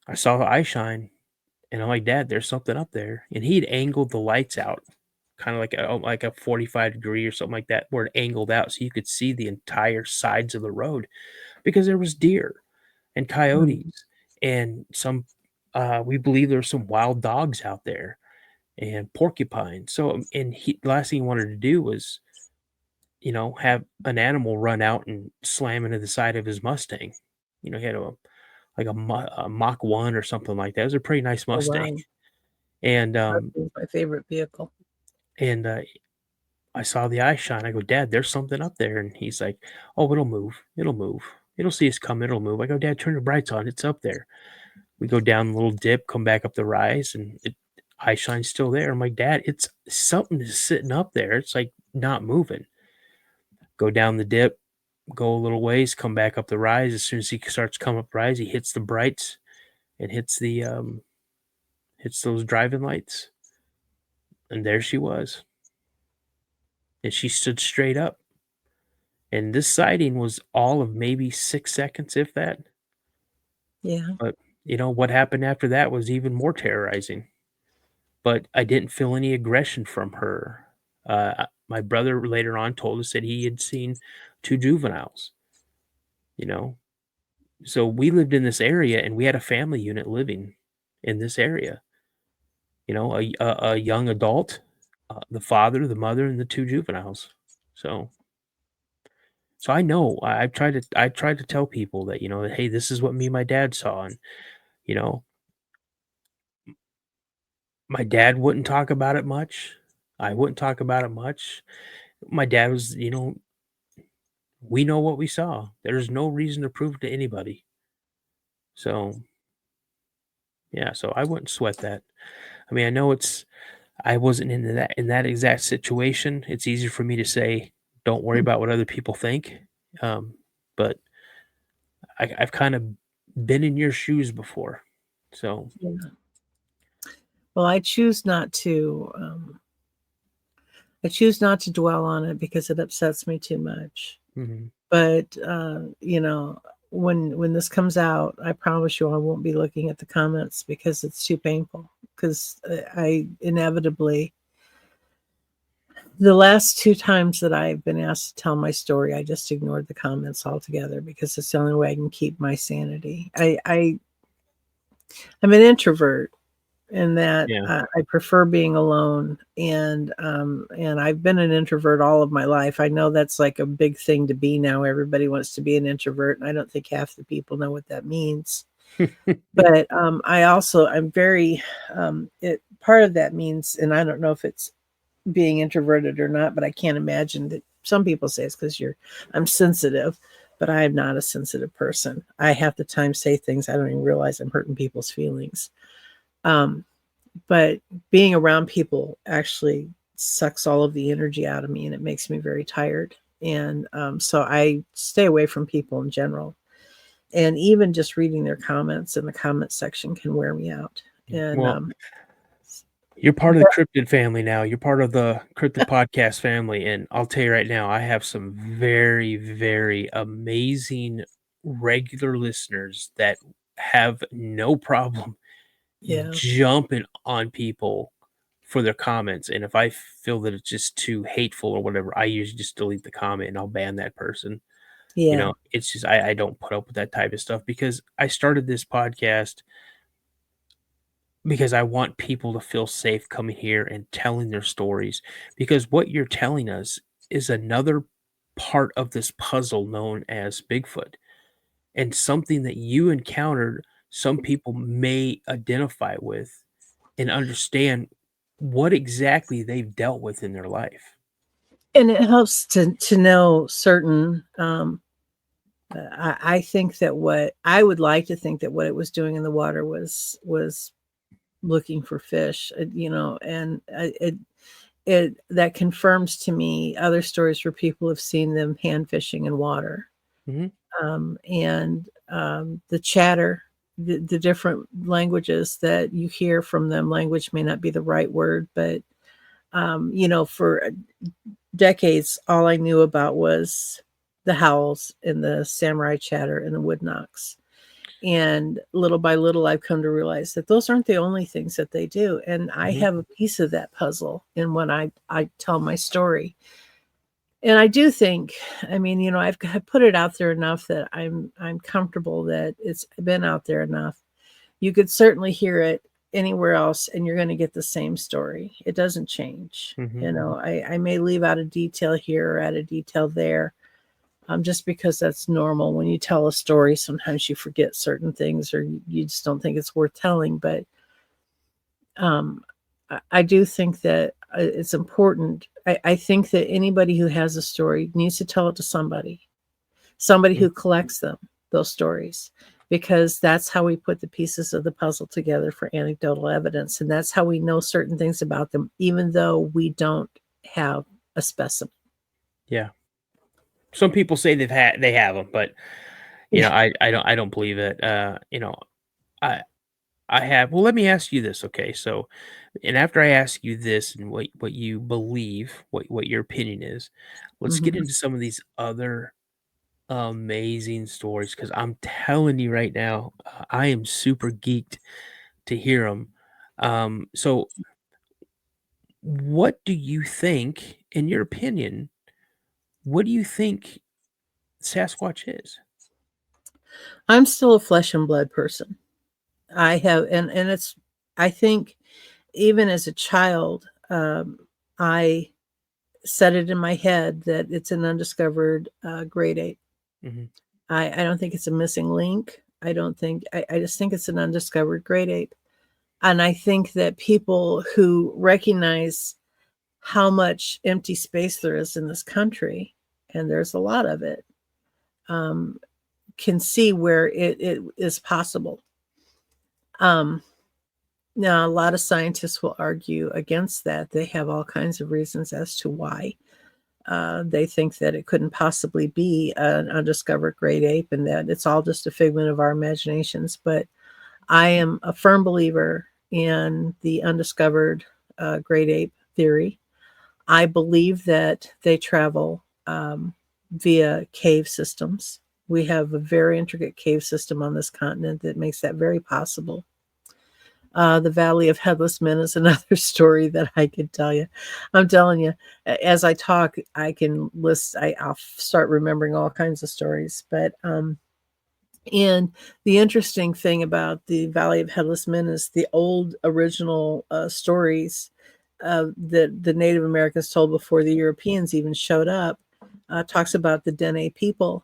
I saw the eye shine, and I'm like, Dad, there's something up there. And he'd angled the lights out, kind of like a 45-degree or something like that, where it angled out so you could see the entire sides of the road, because there was deer and coyotes and some we believe there were some wild dogs out there and porcupines. So and the last thing he wanted to do was, have an animal run out and slam into the side of his Mustang. He had a Mach 1 or something like that. It was a pretty nice oh Mustang. wow, And that was my favorite vehicle. I saw the eye shine. I go, Dad, there's something up there. And he's like, oh, it'll move. It'll move. It'll see us come. It'll move. I go, Dad, turn the brights on. It's up there. We go down the little dip, come back up the rise, and eye shine's still there. I'm like, Dad, it's something is sitting up there. It's like not moving. Go down the dip, go a little ways, come back up the rise. As soon as he starts coming up the rise, he hits the brights and hits those driving lights. And there she was. And she stood straight up. And this sighting was all of maybe 6 seconds, if that. Yeah, But what happened after that was even more terrorizing. But I didn't feel any aggression from her. My brother later on told us that he had seen 2 juveniles, you know? So we lived in this area, and we had a family unit living in this area, a young adult, the father, the mother, and the 2 juveniles. So I know. I tried to tell people that, that, "Hey, this is what me and my dad saw," and, you know, my dad wouldn't talk about it much. I wouldn't talk about it much. My dad was, we know what we saw. There's no reason to prove it to anybody. So, yeah, so I wouldn't sweat that. I mean, I wasn't in that exact situation. It's easier for me to say, "Don't worry about what other people think." Um, but I've kind of been in your shoes before. So, Yeah. Well, I choose not to. I choose not to dwell on it because it upsets me too much. mhm. But when this comes out, I promise you, I won't be looking at the comments because it's too painful. Because I inevitably, the last 2 times that I've been asked to tell my story, I just ignored the comments altogether because it's the only way I can keep my sanity. I'm an introvert, in that Yeah. I prefer being alone, and I've been an introvert all of my life. I know that's like a big thing to be now. Everybody wants to be an introvert, and I don't think half the people know what that means. But I'm very it part of that means, and I don't know if it's being introverted or not, but I can't imagine that. Some people say it's because I'm sensitive, but I am not a sensitive person. I half the time say things I don't even realize I'm hurting people's feelings. Um, but being around people actually sucks all of the energy out of me, and it makes me very tired. And so I stay away from people in general. And even just reading their comments in the comment section can wear me out. And Well, you're part of the but Cryptid family now. You're part of the Cryptid Podcast family, and I'll tell you right now, I have some very, very amazing regular listeners that have no problem yeah, jumping on people for their comments, and if I feel that it's just too hateful or whatever, I usually just delete the comment and I'll ban that person. yeah, It's just I don't put up with that type of stuff because I started this podcast because I want people to feel safe coming here and telling their stories, because what you're telling us is another part of this puzzle known as Bigfoot, and something that you encountered some people may identify with and understand what exactly they've dealt with in their life. and it helps to know certain. I think that what I would like to think that what it was doing in the water was looking for fish, and it that confirms to me other stories where people have seen them hand fishing in water. Mhm. And the chatter, the different languages that you hear from them. Language may not be the right word, but for decades, all I knew about was the howls and the samurai chatter and the wood knocks. And little by little, I've come to realize that those aren't the only things that they do. And I Mhm. have a piece of that puzzle in when I tell my story. And I do think, I mean, I've put it out there enough that I'm comfortable that it's been out there enough. You could certainly hear it anywhere else, and you're going to get the same story. It doesn't change. Mhm. I may leave out a detail here or add a detail there, just because that's normal. When you tell a story, sometimes you forget certain things, or you just don't think it's worth telling. But um, I do think that it's important. I think that anybody who has a story needs to tell it to somebody Mm. who collects those stories, because that's how we put the pieces of the puzzle together for anecdotal evidence. And that's how we know certain things about them, even though we don't have a specimen. Yeah. Some people say they have them, but, Yeah. I don't believe it. I I have well, let me ask you this, okay? So, and after I ask you this and what you believe, what your opinion is, let's get Hmm. into some of these other amazing stories because I'm telling you right now, I am super geeked to hear them. So, what do you think, in your opinion, what do you think Sasquatch is? I'm still a flesh and blood person. I have, and it's, I think even as a child, I set it in my head that it's an undiscovered great ape. Hmm. I don't think it's a missing link. I just think it's an undiscovered great ape. And I think that people who recognize how much empty space there is in this country, and there's a lot of it, um, can see where it is possible. Now, a lot of scientists will argue against that. They have all kinds of reasons as to why. They think that it couldn't possibly be an undiscovered great ape and that it's all just a figment of our imaginations. But I am a firm believer in the undiscovered great ape theory. I believe that they travel via cave systems. We have a very intricate cave system on this continent that makes that very possible. The Valley of Headless Men is another story that I could tell you. I'm telling you, as I talk, I can list, I'll start remembering all kinds of stories. But, and the interesting thing about the Valley of Headless Men is the old original stories that the Native Americans told before the Europeans even showed up, talks about the Dene people.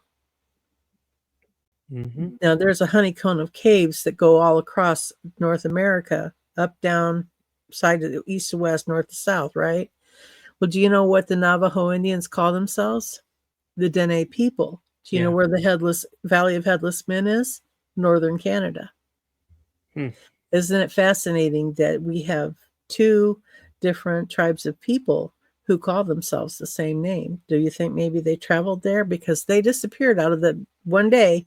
Hmm. Now, there's a honeycomb of caves that go all across North America, up, down, side to east to west, north to south, right? Well, do you know what the Navajo Indians call themselves? The Dene people. Do you know Yeah. where the Valley of Headless Men is? Northern Canada. Hmm. Isn't it fascinating that we have two different tribes of people who call themselves the same name? Do you think maybe they traveled there? Because they disappeared out of the one day.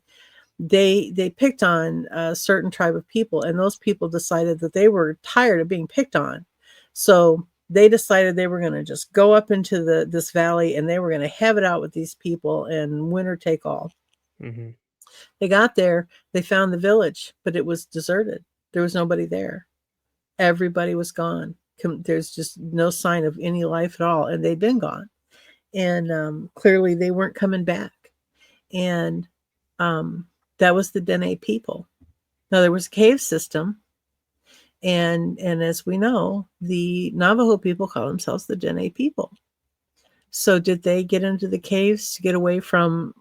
They picked on a certain tribe of people, and those people decided that they were tired of being picked on. So they decided they were going to just go up into this valley and they were going to have it out with these people and winner take all. Hmm. They got there, they found the village, but it was deserted. There was nobody there. Everybody was gone. There's just no sign of any life at all, and they'd been gone. And clearly they weren't coming back. And that was the Dene people. Now there was a cave system, and as we know, the Navajo people call themselves the Dene people. So did they get into the caves to get away from,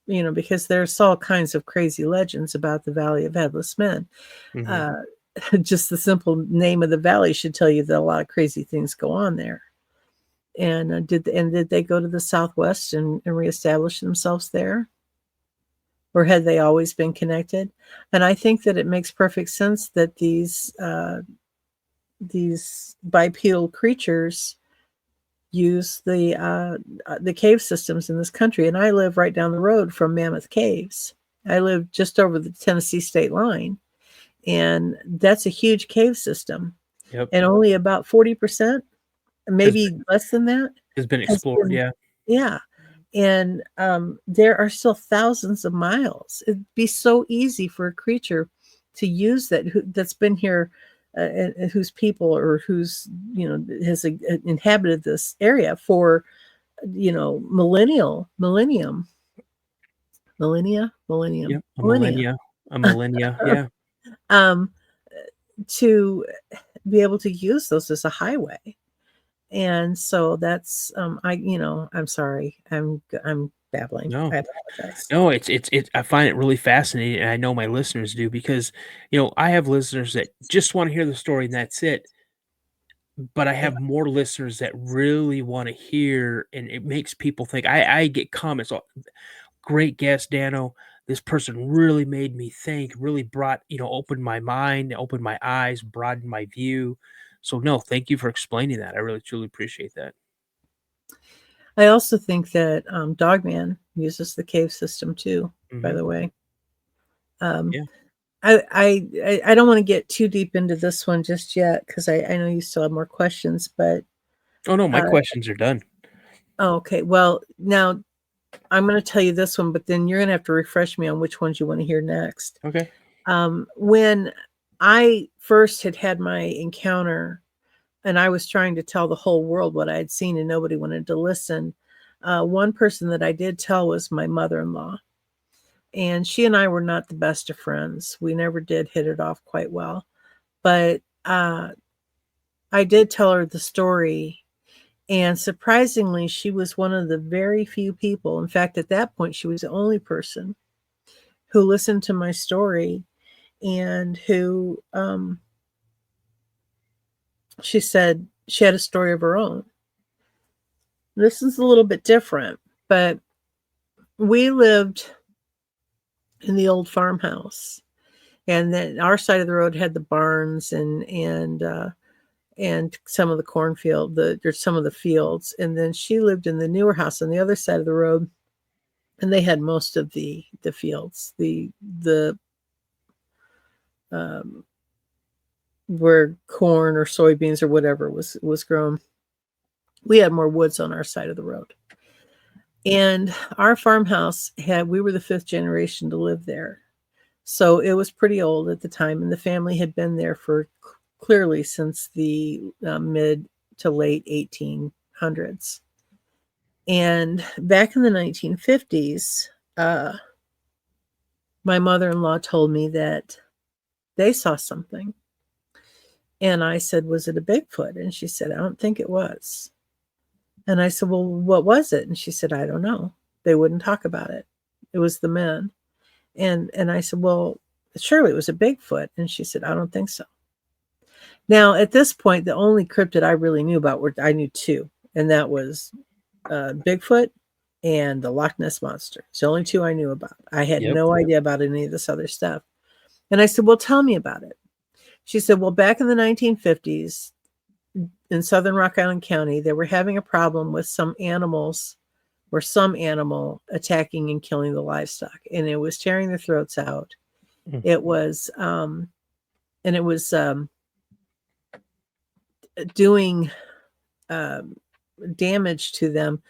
because there's all kinds of crazy legends about the Valley of Headless Men. Hmm. Just the simple name of the valley should tell you that a lot of crazy things go on there. And did they go to the Southwest and reestablish themselves there? Or had they always been connected? And I think that it makes perfect sense that these bipedal creatures use the cave systems in this country. And I live right down the road from Mammoth Caves. I live just over the Tennessee state line, and that's a huge cave system. Yep. And only about 40%, maybe less than that, Has been explored. Yeah. yeah. And there are still thousands of miles. It'd be so easy for a creature to use that's been here, whose people or who's has inhabited this area for millennia, Yep. A millennia. Yeah. um, to be able to use those as a highway. And so that's I'm sorry, I'm babbling. No. I apologize. No, it's I find it really fascinating, and I know my listeners do because, I have listeners that just wanna hear the story and that's it, but I Yeah. have more listeners that really wanna hear, and it makes people think. I get comments, "Oh, great guest, Dano. This person really made me think, really brought, opened my mind, opened my eyes, broadened my view." So, no, thank you for explaining that. I really, truly appreciate that. I also think that Dogman uses the cave system too, by Mhm. the way. Um, Yeah. I don't want to get too deep into this one just yet because I know you still have more questions, but Oh, no, my uh, questions are done. okay. Well, now I'm going to tell you this one, but then you're going to have to refresh me on which ones you want to hear next. Okay. When I first had my encounter and I was trying to tell the whole world what I had seen and nobody wanted to listen, one person that I did tell was my mother-in-law. And she and I were not the best of friends. We never did hit it off quite well. But I did tell her the story. And surprisingly, she was one of the very few people. In fact, at that point, she was the only person who listened to my story and who she said she had a story of her own. This is a little bit different, but we lived in the old farmhouse, and then our side of the road had the barns and some of the cornfield, some of the fields, and then she lived in the newer house on the other side of the road, and they had most of the fields, where corn or soybeans or whatever was grown. We had more woods on our side of the road. And our farmhouse we were the 5th generation to live there. So it was pretty old at the time, and the family had been there for clearly since the mid to late 1800s. And back in the 1950s, my mother-in-law told me that they saw something. And I said, was it a Bigfoot? And she said, I don't think it was. And I said, well, what was it? And she said, I don't know. They wouldn't talk about it. It was the men. And I said, well, surely it was a Bigfoot. And she said, I don't think so. Now, at this point, the only cryptid I really knew about I knew 2. And that was Bigfoot and the Loch Ness Monster. It's the only 2 I knew about. I had no idea about any of this other stuff. And I said, well, tell me about it. She said, well, back in the 1950s, in southern Rock Island County, they were having a problem with some animal attacking and killing the livestock, and it was tearing their throats out. Mm-hmm. It was doing damage to them,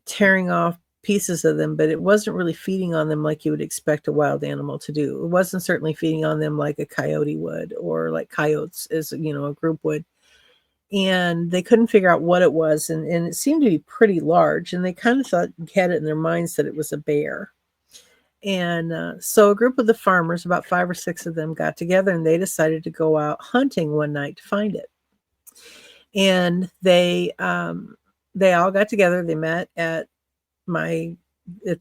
tearing off pieces of them, but it wasn't really feeding on them like you would expect a wild animal to do. It wasn't certainly feeding on them like a coyote would, or like coyotes as a group would. And they couldn't figure out what it was, and it seemed to be pretty large, and they kind of had it in their minds that it was a bear. And so a group of the farmers, about 5 or 6 of them, got together, and they decided to go out hunting one night to find it. And they all got together. They met at the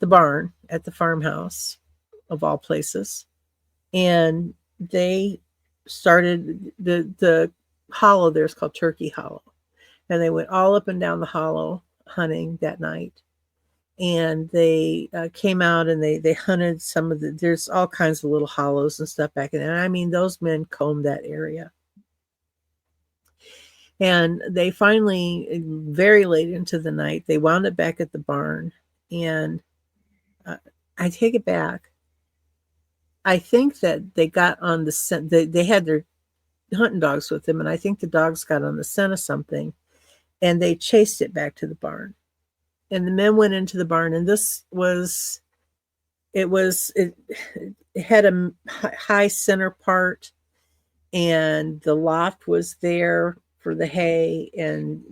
barn at the farmhouse, of all places, and they started the hollow there is called Turkey Hollow, and they went all up and down the hollow hunting that night. And they came out and they hunted some of there's all kinds of little hollows and stuff back in there. I mean, those men combed that area. And they finally, very late into the night, they wound up back at the barn. And I take it back. I think that they got on the scent. They had their hunting dogs with them, and I think the dogs got on the scent of something, and they chased it back to the barn. And the men went into the barn, and it had a high center part, and the loft was there for the hay, and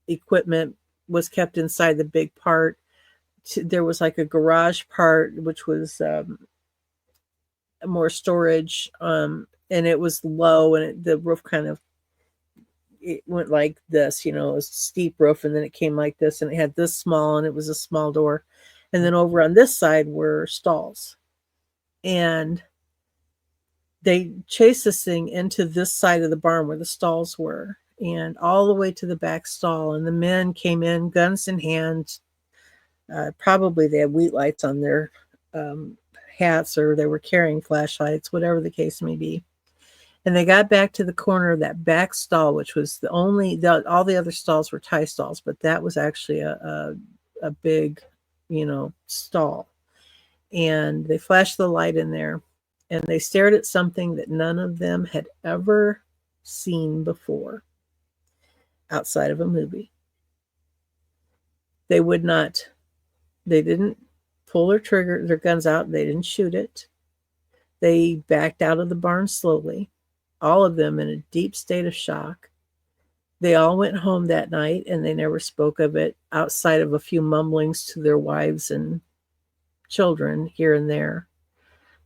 equipment was kept inside the big part. There was like a garage part, which was more storage, and it was low, and the roof it went like this, it was a steep roof, and then it came like this, and it had this small, and it was a small door. And then over on this side were stalls. And they chased this thing into this side of the barn where the stalls were, and all the way to the back stall. And the men came in, guns in hand. Probably they had wheat lights on their hats, or they were carrying flashlights, whatever the case may be. And they got back to the corner of that back stall, which was all the other stalls were tie stalls, but that was actually a big, stall. And they flashed the light in there, and they stared at something that none of them had ever seen before outside of a movie. They would not They didn't pull their guns out. They didn't shoot it. They backed out of the barn slowly, all of them in a deep state of shock. They all went home that night, and they never spoke of it outside of a few mumblings to their wives and children here and there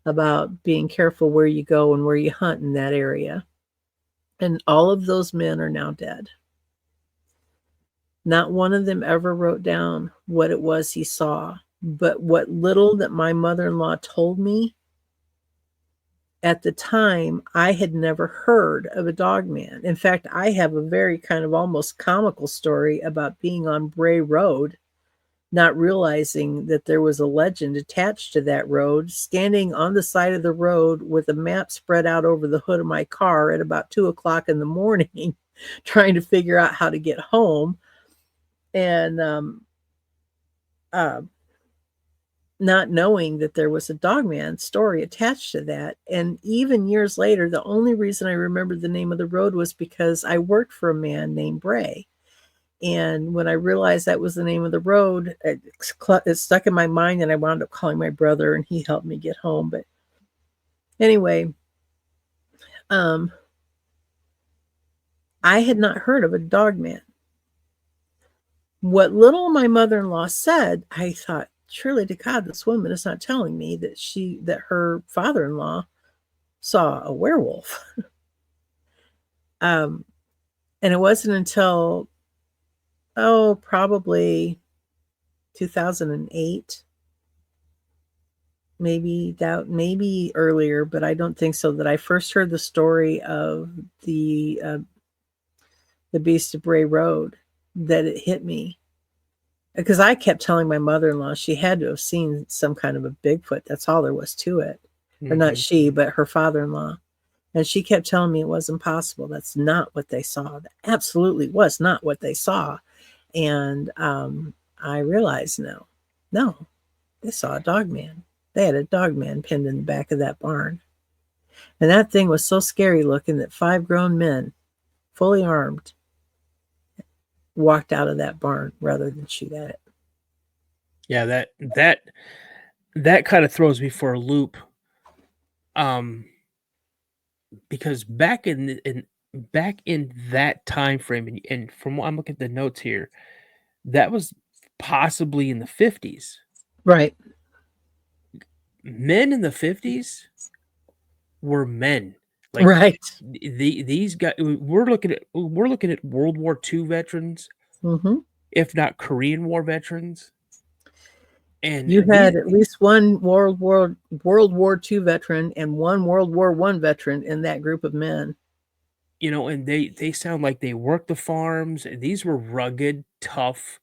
about being careful where you go and where you hunt in that area. And all of those men are now dead. Not one of them ever wrote down what it was he saw, but what little that my mother-in-law told me at the time, I had never heard of a Dogman. In fact, I have a very kind of almost comical story about being on Bray Road, not realizing that there was a legend attached to that road, standing on the side of the road with a map spread out over the hood of my car at about 2:00 in the morning, trying to figure out how to get home. And not knowing that there was a Dogman story attached to that. And even years later, the only reason I remembered the name of the road was because I worked for a man named Bray. And when I realized that was the name of the road, it stuck in my mind, and I wound up calling my brother, and he helped me get home. But anyway, I had not heard of a Dogman. What little my mother-in-law said, I thought, surely to God, this woman is not telling me that her father-in-law saw a werewolf. And it wasn't until, probably 2008, maybe earlier, but I don't think so, that I first heard the story of the Beast of Bray Road, that it hit me. Because I kept telling my mother-in-law she had to have seen some kind of a Bigfoot. That's all there was to it. Or not she, but her father-in-law. And she kept telling me it wasn't possible. That's not what they saw. That absolutely was not what they saw. And I realized, no, they saw a Dogman. They had a Dogman pinned in the back of that barn. And that thing was so scary looking that 5 grown men, fully armed, walked out of that barn rather than shoot at it. Yeah, that kind of throws me for a loop. Because back in that time frame, and from what I'm looking at the notes here, that was possibly in the 50s. Right. Men in the 50s were men. Like, right. These guys, we're looking at World War II veterans, if not Korean War veterans. And you had at least one World War II veteran and one World War I veteran in that group of men. And they sound like they worked the farms. These were rugged, tough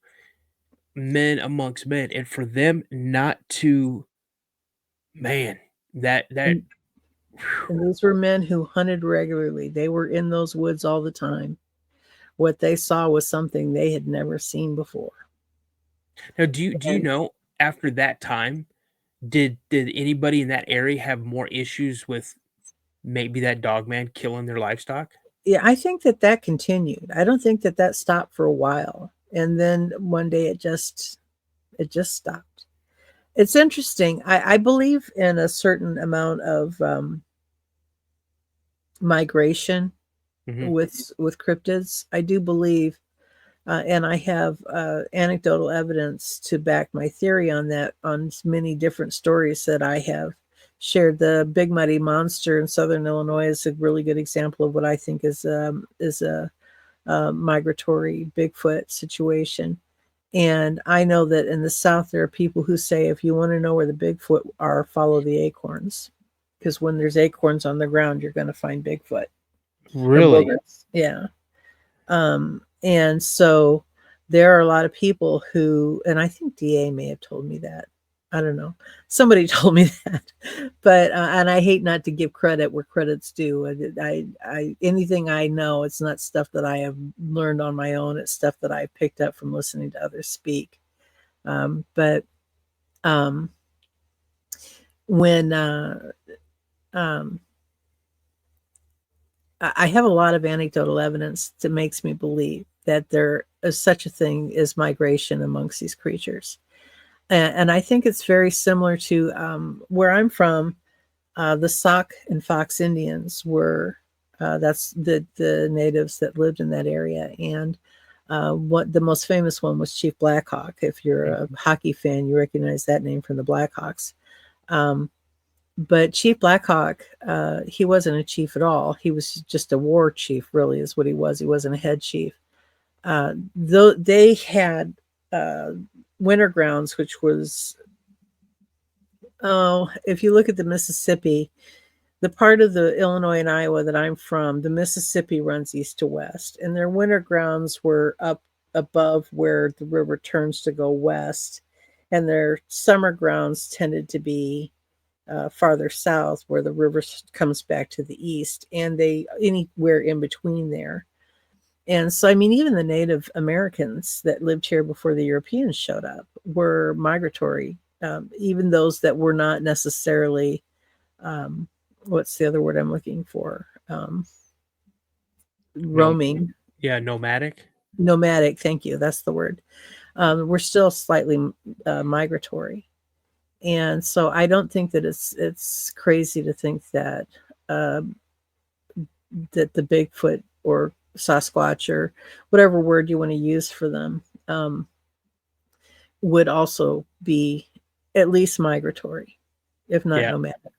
men amongst men, and for them not to, And these were men who hunted regularly. They were in those woods all the time. What they saw was something they had never seen before. Now, do you know, after that time, did anybody in that area have more issues with maybe that Dogman killing their livestock? Yeah, I think that continued. I don't think that stopped for a while. And then one day it just stopped. It's interesting. I believe in a certain amount of migration with cryptids. I do believe, and I have anecdotal evidence to back my theory on that, on many different stories that I have shared. The Big Muddy Monster in Southern Illinois is a really good example of what I think is a migratory Bigfoot situation. And I know that in the South, there are people who say, if you want to know where the Bigfoot are, follow the acorns. Because when there's acorns on the ground, you're going to find Bigfoot. Really? Yeah. And so there are a lot of people who, and I think DA may have told me that. I don't know. Somebody told me that, but, and I hate not to give credit where credit's due. I anything I know, it's not stuff that I have learned on my own. It's stuff that I picked up from listening to others speak. But when, I have a lot of anecdotal evidence that makes me believe that there is such a thing as migration amongst these creatures. And I think it's very similar to where I'm from. The Sauk and Fox Indians were that's the natives that lived in that area, and what the most famous one was Chief Blackhawk. If you're a hockey fan, you recognize that name from the Blackhawks. But Chief Blackhawk, he wasn't a chief at all. He was just a war chief, really, is what he was. He wasn't a head chief. Though they had winter grounds, which was, if you look at the Mississippi, the part of the Illinois and Iowa that I'm from, the Mississippi runs east to west, and their winter grounds were up above where the river turns to go west, and their summer grounds tended to be farther south where the river comes back to the east, and they anywhere in between there. And so, I mean, even the Native Americans that lived here before the Europeans showed up were migratory, even those that were not necessarily, what's the other word I'm looking for? Roaming. Yeah, nomadic. Nomadic, thank you. That's the word. We're still slightly migratory. And so I don't think that it's crazy to think that that the Bigfoot or Sasquatch or whatever word you want to use for them would also be at least migratory, if not nomadic.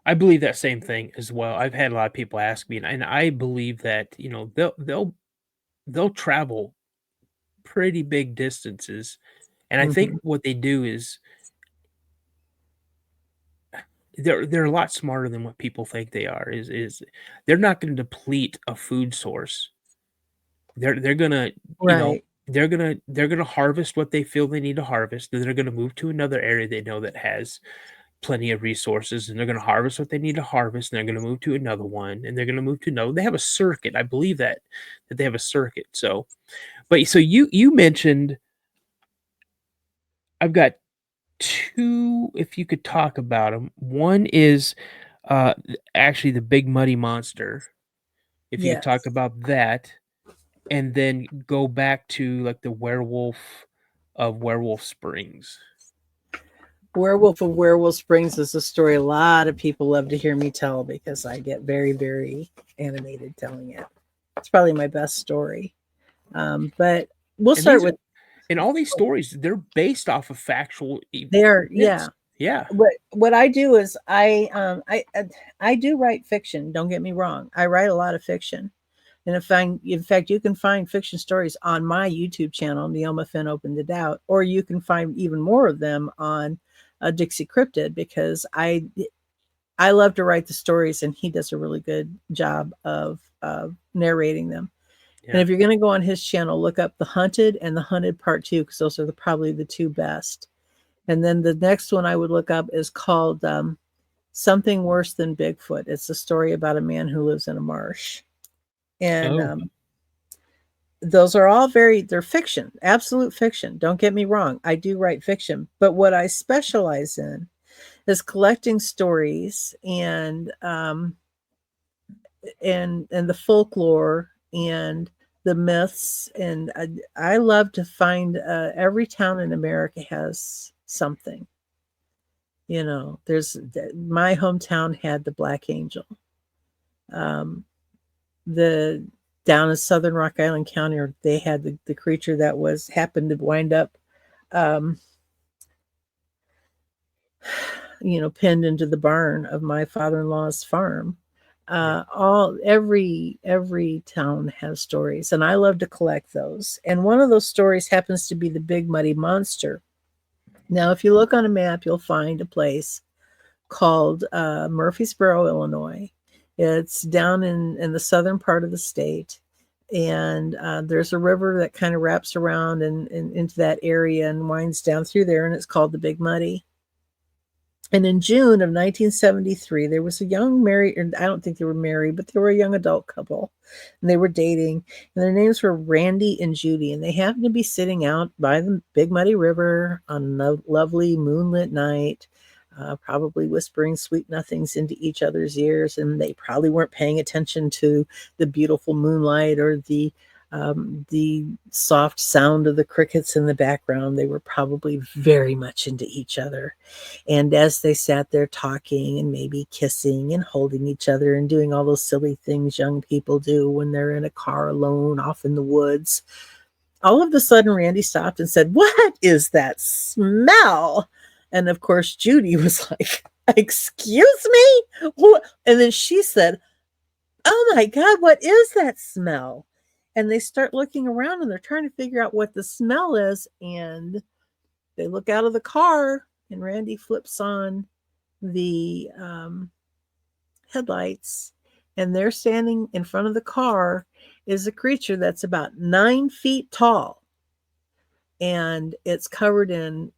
I believe that same thing as well. I've had a lot of people ask me, and I believe that they'll travel pretty big distances, and I think what they do is they're a lot smarter than what people think they are. Is they're not going to deplete a food source. They're gonna they're gonna harvest what they feel they need to harvest. Then they're gonna move to another area they know that has plenty of resources, and they're gonna harvest what they need to harvest, and they're gonna move to another one, and they're gonna move to another. They have a circuit. I believe that they have a circuit. So, but so you mentioned I've got two, if you could talk about them. One is actually the big muddy monster. If you could talk about that, and then go back to like the werewolf of Werewolf Springs. Werewolf of Werewolf Springs is a story a lot of people love to hear me tell because I get very, very animated telling it. It's probably my best story. But we'll start with. And all these stories, they're based off of factual. They're yeah. What I do is I do write fiction. Don't get me wrong. I write a lot of fiction, and in fact, you can find fiction stories on my YouTube channel, Neoma Finn Opened It Out, or you can find even more of them on Dixie Cryptid, because I love to write the stories, and he does a really good job of narrating them. Yeah. And if you're going to go on his channel, look up The Hunted and The Hunted Part 2, because those are probably the two best. And then the next one I would look up is called Something Worse Than Bigfoot. It's a story about a man who lives in a marsh. And those are all they're fiction, absolute fiction. Don't get me wrong. I do write fiction. But what I specialize in is collecting stories and the folklore and the myths. And I love to find every town in America has something. You know, my hometown had the Black Angel. Down in Southern Rock Island County, or they had the creature that happened to wind up, pinned into the barn of my father-in-law's farm. Every town has stories, and I love to collect those. And one of those stories happens to be the Big Muddy Monster. Now, if you look on a map, you'll find a place called Murfreesboro, Illinois. It's down in the southern part of the state, and there's a river that kind of wraps around and into that area and winds down through there, and it's called the Big Muddy. And in June of 1973, there was a young married, or I don't think they were married, but they were a young adult couple, and they were dating, and their names were Randy and Judy, and they happened to be sitting out by the Big Muddy River on a lovely moonlit night, probably whispering sweet nothings into each other's ears, and they probably weren't paying attention to the beautiful moonlight or the The soft sound of the crickets in the background, they were probably very much into each other. And as they sat there talking and maybe kissing and holding each other and doing all those silly things young people do when they're in a car alone off in the woods, all of a sudden Randy stopped and said, "What is that smell?" And of course, Judy was like, "Excuse me?" And then she said, "Oh my God, what is that smell?" And they start looking around and they're trying to figure out what the smell is. And they look out of the car and Randy flips on the headlights. And there standing in front of the car is a creature that's about 9 feet tall. And it's covered in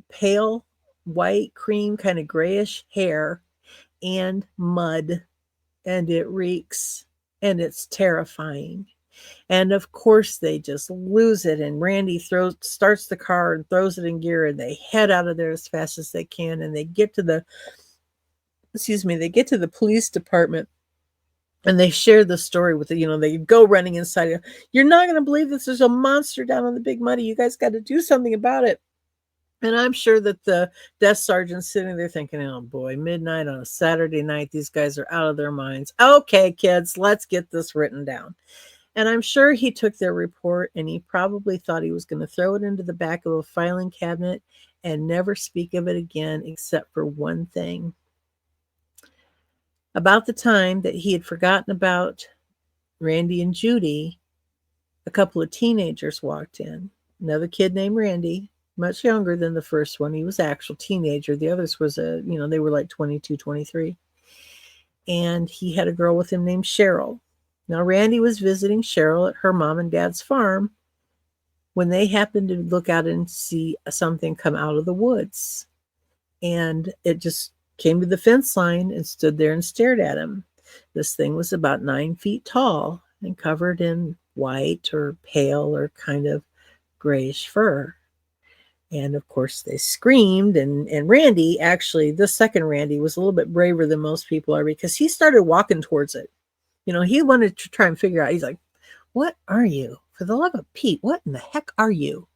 pale white, cream, kind of grayish hair and mud. And it reeks and it's terrifying. And of course they just lose it. And Randy starts the car and throws it in gear and they head out of there as fast as they can. And they get to the police department and they share the story with they go running inside. "You're not going to believe this. There's a monster down on the Big Muddy. You guys got to do something about it." And I'm sure that the desk sergeant's sitting there thinking, "Oh boy, midnight on a Saturday night, these guys are out of their minds. Okay, kids, let's get this written down." And I'm sure he took their report and he probably thought he was going to throw it into the back of a filing cabinet and never speak of it again, except for one thing. About the time that he had forgotten about Randy and Judy, a couple of teenagers walked in. Another kid named Randy, much younger than the first one. He was an actual teenager. The others was they were like 22, 23. And he had a girl with him named Cheryl. Now, Randy was visiting Cheryl at her mom and dad's farm when they happened to look out and see something come out of the woods. And it just came to the fence line and stood there and stared at him. This thing was about 9 feet tall and covered in white or pale or kind of grayish fur. And of course they screamed, and Randy, actually, the second Randy, was a little bit braver than most people are because he started walking towards it. He wanted to try and figure out, he's like, "What are you? For the love of Pete, what in the heck are you?"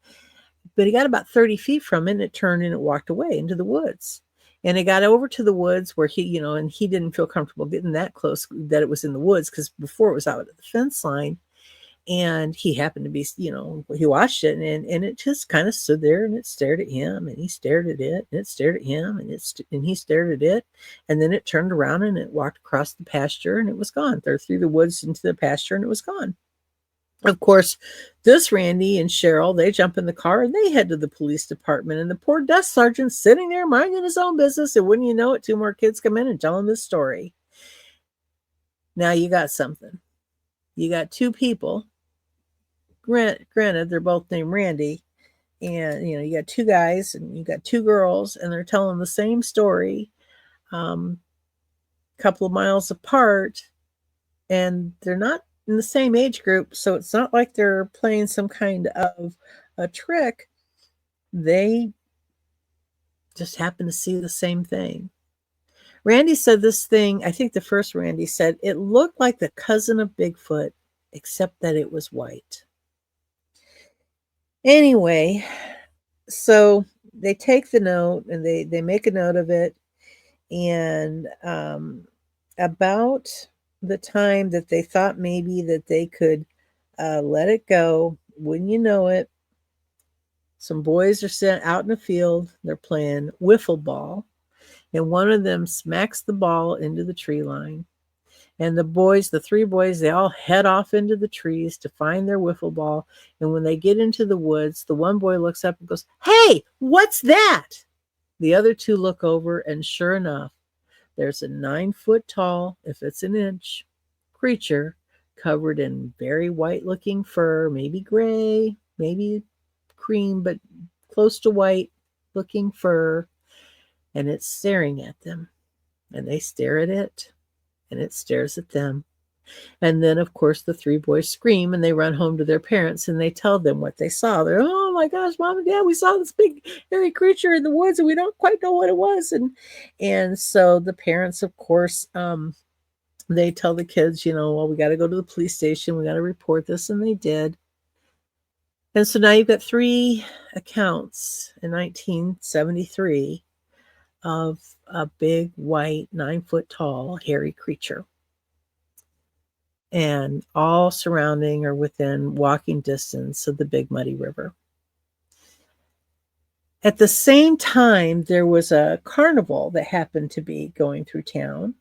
But he got about 30 feet from it and it turned and it walked away into the woods. And it got over to the woods where he, and he didn't feel comfortable getting that close that it was in the woods because before it was out at the fence line. And he happened to be, he watched it and it just kind of stood there and it stared at him and he stared at it and it stared at him and he stared at it. And then it turned around and it walked across the pasture and it was gone. There through the woods into the pasture and it was gone. Of course, this Randy and Cheryl, they jump in the car and they head to the police department. And the poor desk sergeant's sitting there minding his own business. And wouldn't you know it, 2 more kids come in and tell him this story. Now you got something. You got 2 people. Granted, they're both named Randy, and you got 2 guys and you got 2 girls, and they're telling the same story, couple of miles apart, and they're not in the same age group, so it's not like they're playing some kind of a trick. They just happen to see the same thing. Randy said this thing, I think the first Randy said, it looked like the cousin of Bigfoot, except that it was white. Anyway, so they take the note and they make a note of it. And about the time that they thought maybe that they could let it go, wouldn't you know it, some boys are sent out in the field. They're playing wiffle ball. And one of them smacks the ball into the tree line. And the 3 boys, they all head off into the trees to find their wiffle ball. And when they get into the woods, the one boy looks up and goes, "Hey, what's that?" The other 2 look over, and sure enough, there's a 9 foot tall, if it's an inch, creature covered in very white looking fur, maybe gray, maybe cream, but close to white looking fur. And it's staring at them. And they stare at it. And it stares at them. And then, of course, the 3 boys scream and they run home to their parents and they tell them what they saw. They're, "Oh my gosh, Mom and Dad, we saw this big hairy creature in the woods and we don't quite know what it was." And so the parents, of course, They tell the kids, well, we got to go to the police station. We got to report this. And they did. And so now you've got 3 accounts in 1973 of a big, white, 9-foot tall, hairy creature. And all surrounding or within walking distance of the Big Muddy River. At the same time, there was a carnival that happened to be going through town.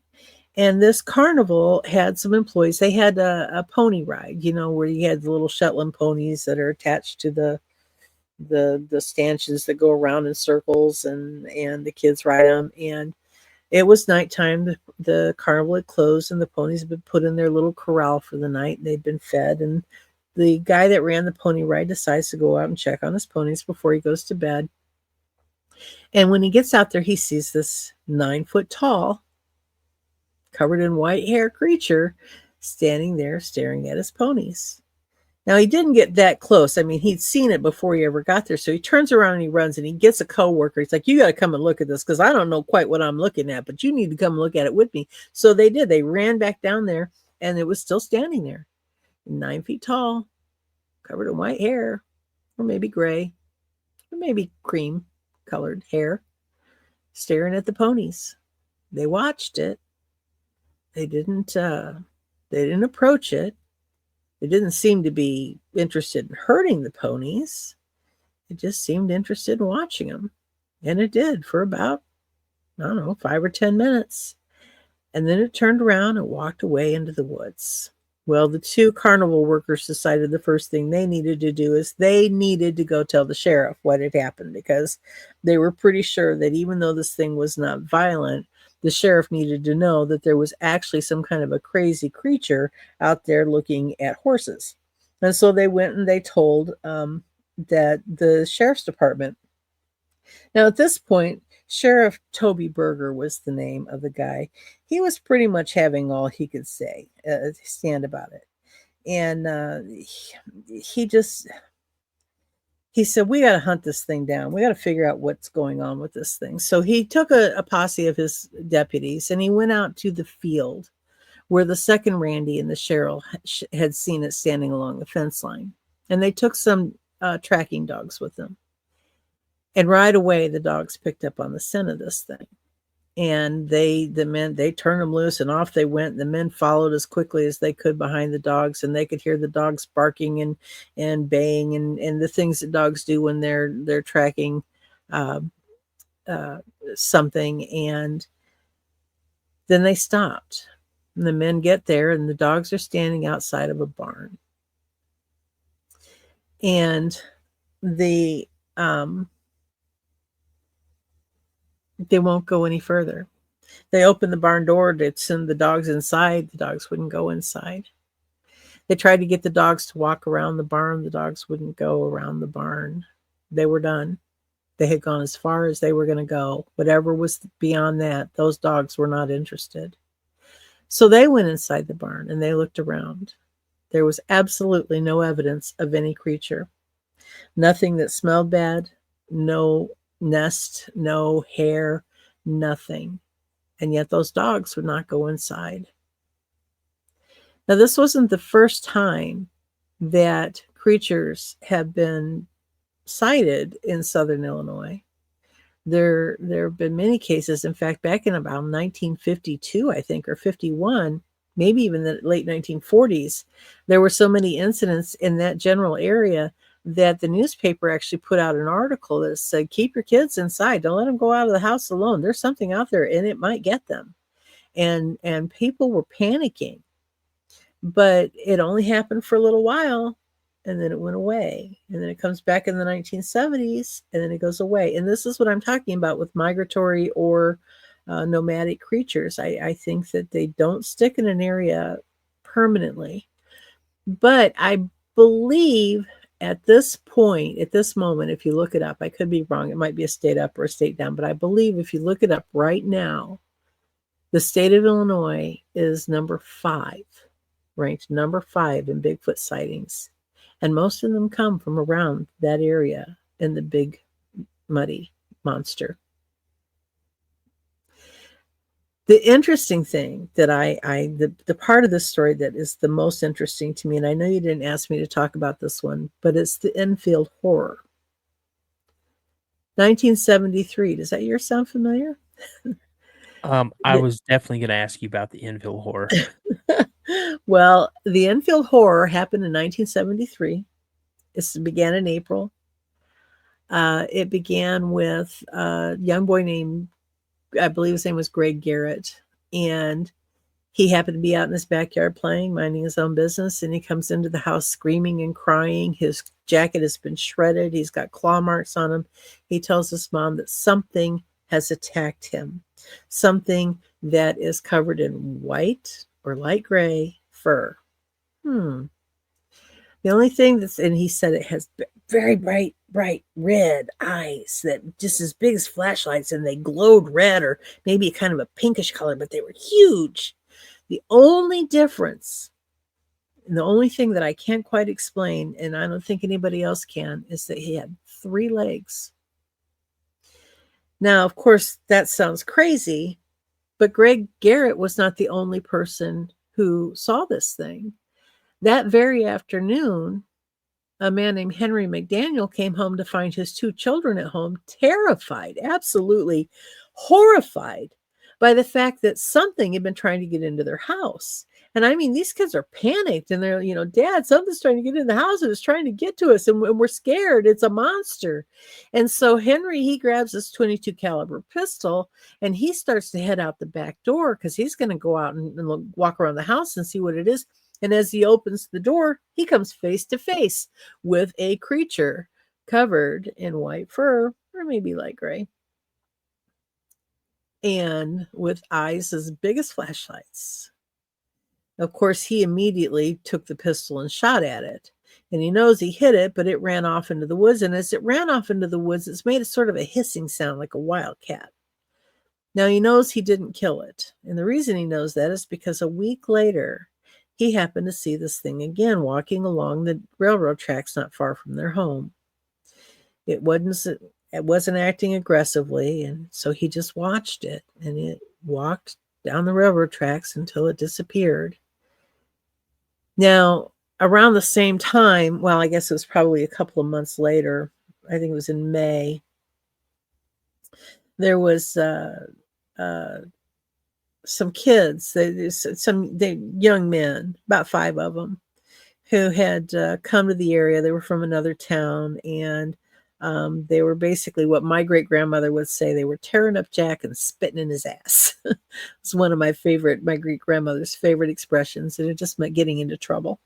And this carnival had some employees. They had a pony ride, where you had the little Shetland ponies that are attached to the stanchions that go around in circles, and the kids ride them. And it was nighttime. The carnival had closed, and the ponies had been put in their little corral for the night. They'd been fed, and the guy that ran the pony ride decides to go out and check on his ponies before he goes to bed. And when he gets out there, he sees this 9-foot tall, covered in white hair creature standing there staring at his ponies. Now, he didn't get that close. I mean, he'd seen it before he ever got there. So he turns around and he runs, and he gets a coworker. He's like, you got to come and look at this, because I don't know quite what I'm looking at, but you need to come and look at it with me. So they did. They ran back down there, and it was still standing there, 9 feet tall, covered in white hair, or maybe gray, or maybe cream colored hair, staring at the ponies. They watched it. They didn't approach it. It didn't seem to be interested in hurting the ponies. It just seemed interested in watching them. And it did for about, 5 or 10 minutes. And then it turned around and walked away into the woods. Well, the 2 carnival workers decided the first thing they needed to do is they needed to go tell the sheriff what had happened, because they were pretty sure that even though this thing was not violent, the sheriff needed to know that there was actually some kind of a crazy creature out there looking at horses. And so they went and they told that the sheriff's department. Now, at this point, Sheriff Toby Berger was the name of the guy. He was pretty much having all he could say, stand about it. And he said, we got to hunt this thing down. We got to figure out what's going on with this thing. So he took a posse of his deputies, and he went out to the field where the second Randy and the sheriff had seen it standing along the fence line. And they took some tracking dogs with them. And right away, the dogs picked up on the scent of this thing. And the men turned them loose, and off they went. The men followed as quickly as they could behind the dogs, and they could hear the dogs barking and baying and the things that dogs do when they're tracking something. And then they stopped. And the men get there, and the dogs are standing outside of a barn. And they won't go any further. They opened the barn door to send the dogs inside. The dogs wouldn't go inside. They tried to get the dogs to walk around the barn. The dogs wouldn't go around the barn. They were done. They had gone as far as they were going to go. Whatever was beyond that, those dogs were not interested. So they went inside the barn and they looked around. There was absolutely no evidence of any creature. Nothing that smelled bad, no nest, no hair, nothing. And yet those dogs would not go inside. Now, this wasn't the first time that creatures have been sighted in southern Illinois. There have been many cases. In fact, back in about 1952, I think, or 51, maybe even the late 1940s, there were so many incidents in that general area that the newspaper actually put out an article that said, keep your kids inside. Don't let them go out of the house alone. There's something out there and it might get them. And people were panicking. But it only happened for a little while, and then it went away. And then it comes back in the 1970s, and then it goes away. And this is what I'm talking about with migratory or nomadic creatures. I think that they don't stick in an area permanently. But I believe at this point, at this moment, if you look it up, I could be wrong. It might be a state up or a state down. But I believe if you look it up right now, the state of Illinois is number 5. Ranked number 5 in Bigfoot sightings. And most of them come from around that area in the Big Muddy Monster. The interesting thing that the part of this story that is the most interesting to me, and I know you didn't ask me to talk about this one, but it's the Enfield Horror. 1973. Does that year sound familiar? I was definitely going to ask you about the Enfield Horror. Well, the Enfield Horror happened in 1973. It began in April. It began with a young boy named, I believe his name was Greg Garrett, and he happened to be out in his backyard playing, minding his own business, and he comes into the house screaming and crying. His jacket has been shredded. He's got claw marks on him. He tells his mom that something has attacked him, something that is covered in white or light gray fur. The only thing and he said it has very bright red eyes that just as big as flashlights, and they glowed red or maybe kind of a pinkish color, but they were huge. The only difference, and the only thing that I can't quite explain, and I don't think anybody else can, is that he had 3 legs. Now, of course, that sounds crazy, but Greg Garrett was not the only person who saw this thing. That very afternoon, a man named Henry McDaniel came home to find his 2 children at home, terrified, absolutely horrified by the fact that something had been trying to get into their house. And I mean, these kids are panicked and they're, Dad, something's trying to get in the house and it's trying to get to us and we're scared. It's a monster. And so Henry, he grabs this 22 caliber pistol and he starts to head out the back door because he's going to go out and walk around the house and see what it is. And as he opens the door, he comes face to face with a creature covered in white fur, or maybe light gray, and with eyes as big as flashlights. Of course, he immediately took the pistol and shot at it. And he knows he hit it, but it ran off into the woods. And as it ran off into the woods, it's made a sort of a hissing sound like a wildcat. Now, he knows he didn't kill it. And the reason he knows that is because a week later, he happened to see this thing again walking along the railroad tracks not far from their home. It wasn't acting aggressively, and so he just watched it, and it walked down the railroad tracks until it disappeared. Now, around the same time, well, I guess it was probably a couple of months later, I think it was in May, there was some kids, young men, about 5 of them, who had come to the area. They were from another town, and they were basically what my great-grandmother would say. They were tearing up Jack and spitting in his ass. It's one of my great-grandmother's favorite expressions, and it just meant getting into trouble.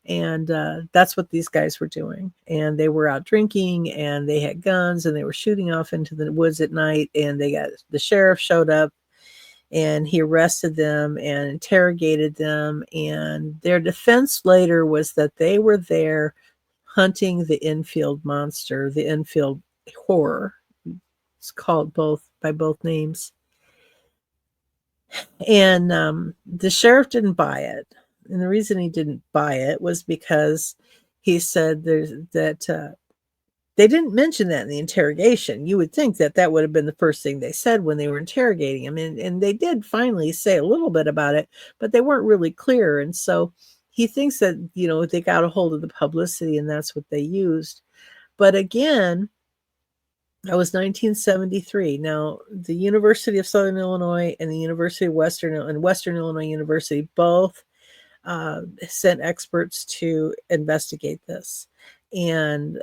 And that's what these guys were doing. And they were out drinking, and they had guns, and they were shooting off into the woods at night, and the sheriff showed up, and he arrested them and interrogated them. And their defense later was that they were there hunting the Enfield monster, the Enfield Horror. It's called by both names. And the sheriff didn't buy it. And the reason he didn't buy it was because he said that they didn't mention that in the interrogation. You would think that would have been the first thing they said when they were interrogating him. And they did finally say a little bit about it, but they weren't really clear. And so he thinks that, they got a hold of the publicity and that's what they used. But again, that was 1973. Now, the University of Southern Illinois and the University of Western Illinois University both sent experts to investigate this. And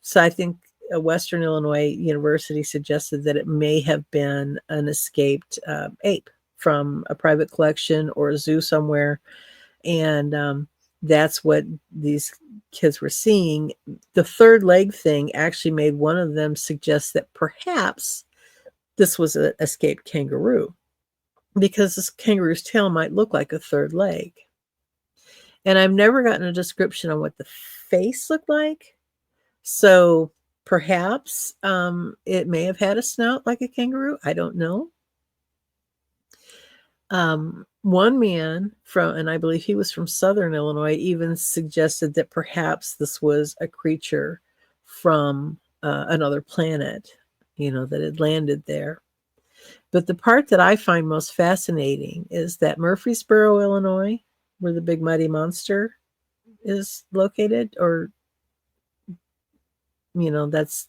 so I think Western Illinois University suggested that it may have been an escaped ape from a private collection or a zoo somewhere. And that's what these kids were seeing. The 3rd leg thing actually made one of them suggest that perhaps this was an escaped kangaroo, because this kangaroo's tail might look like a 3rd leg. And I've never gotten a description on what the face looked like. So perhaps it may have had a snout like a kangaroo. I don't know. One man and I believe he was from Southern Illinois, even suggested that perhaps this was a creature from another planet, that had landed there. But the part that I find most fascinating is that Murfreesboro, Illinois, where the Big Muddy Monster is located, or, that's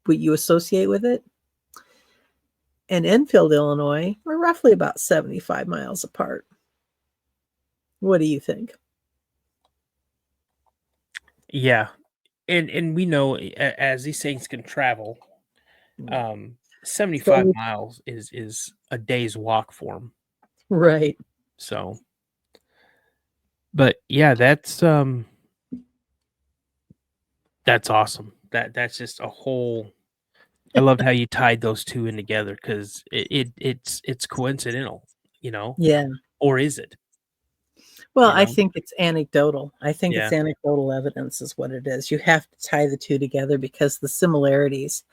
what you associate with it. And Enfield, Illinois, are roughly about 75 miles apart. What do you think? Yeah. And we know as these things can travel, 75 So- miles is a day's walk for them. Right. So, but yeah, that's awesome. That's just a whole. I love how you tied those two in together because it's coincidental, Yeah. or is it? Well, You I know? think it's anecdotal. I think it's Yeah. anecdotal evidence is what it is. You have to tie the two together because the similarities.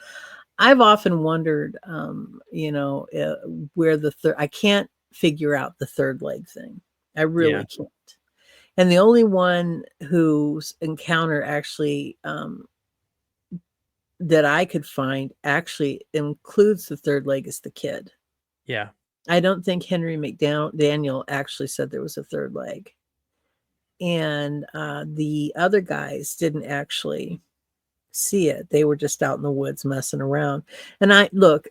I've often wondered, where the third. I can't figure out the third leg thing. I really can't. And the only one whose encounter actually that I could find actually includes the third leg is the kid. Yeah. I don't think Henry Daniel actually said there was a third leg. And the other guys didn't actually see it. They were just out in the woods messing around. And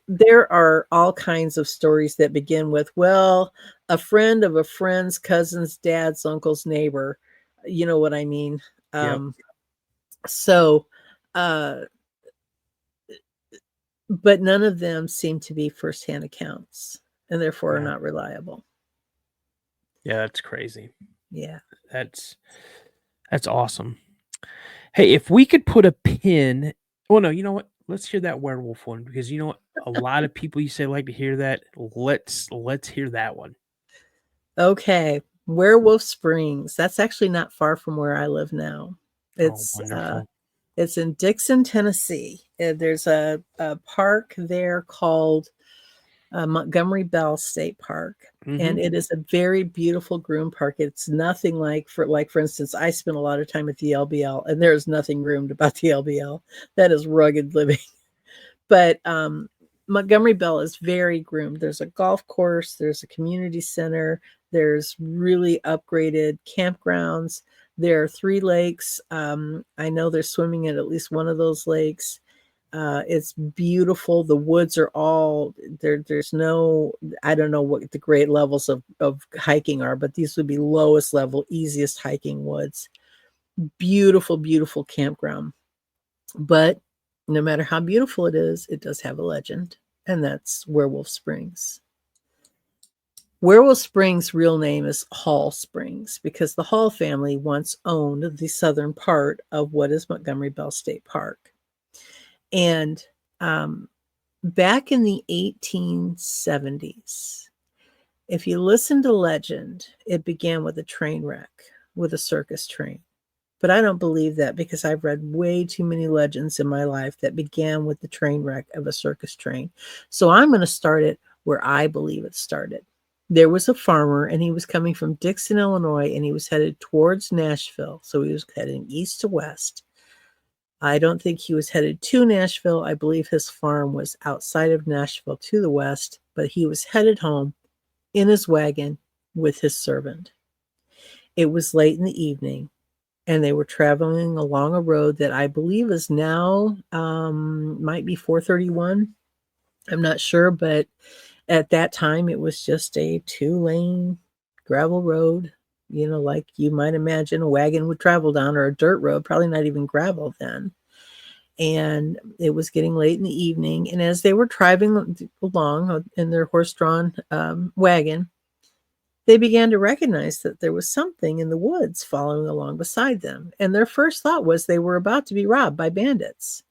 there are all kinds of stories that begin with, well, a friend of a friend's cousin's dad's uncle's neighbor. You know what I mean? Yep. So, but none of them seem to be firsthand accounts and therefore are not reliable. Yeah, that's crazy. Yeah. That's awesome. Hey, if we could put a pin. Oh no, you know what? Let's hear that werewolf one because you know what? A lot of people you say like to hear that. Let's hear that one. Okay. Werewolf Springs. That's actually not far from where I live now. It's wonderful. it's in Dixon, Tennessee. There's a park there called Montgomery Bell State Park. And it is a very beautiful groomed park. It's nothing for instance, I spent a lot of time at the LBL, and there is nothing groomed about the LBL. That is rugged living. But Montgomery Bell is very groomed. There's a golf course, there's a community center, there's really upgraded campgrounds. There are 3 lakes. I know they're swimming at least one of those lakes. It's beautiful. The woods are all there. There's no, I don't know what the grade levels of hiking are, but these would be lowest level, easiest hiking woods. Beautiful, beautiful campground. But no matter how beautiful it is, it does have a legend, and that's Werewolf Springs. Werewolf Springs' real name is Hall Springs because the Hall family once owned the southern part of what is Montgomery Bell State Park. And back in the 1870s, if you listen to legend, it began with a train wreck, with a circus train. But I don't believe that because I've read way too many legends in my life that began with the train wreck of a circus train. So I'm going to start it where I believe it started. There was a farmer, and he was coming from Dixon, Illinois, and he was headed towards Nashville. So he was heading east to west. I don't think he was headed to Nashville. I believe his farm was outside of Nashville to the west, but he was headed home in his wagon with his servant. It was late in the evening, and they were traveling along a road that I believe is now might be 431. I'm not sure, but at that time it was just a 2-lane gravel road, like you might imagine a wagon would travel down, or a dirt road, probably not even gravel then. And it was getting late in the evening, and as they were driving along in their horse-drawn wagon, they began to recognize that there was something in the woods following along beside them. And their first thought was they were about to be robbed by bandits.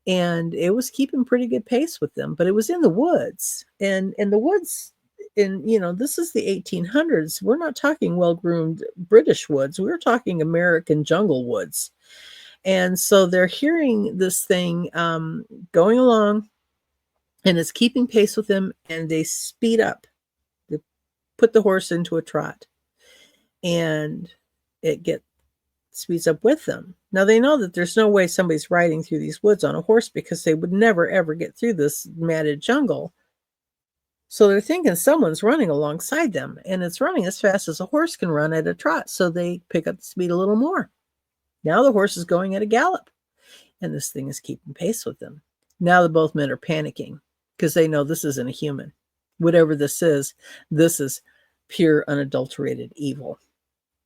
And it was keeping pretty good pace with them, but it was in the woods. And in the woods, this is the 1800s. We're not talking well-groomed British woods. We're talking American jungle woods. And so they're hearing this thing going along, and it's keeping pace with them, and they speed up. They put the horse into a trot, and it speeds up with them. Now they know that there's no way somebody's riding through these woods on a horse because they would never, ever get through this matted jungle. So they're thinking someone's running alongside them, and it's running as fast as a horse can run at a trot. So they pick up the speed a little more. Now the horse is going at a gallop, and this thing is keeping pace with them. Now the both men are panicking because they know this isn't a human. Whatever this is pure unadulterated evil.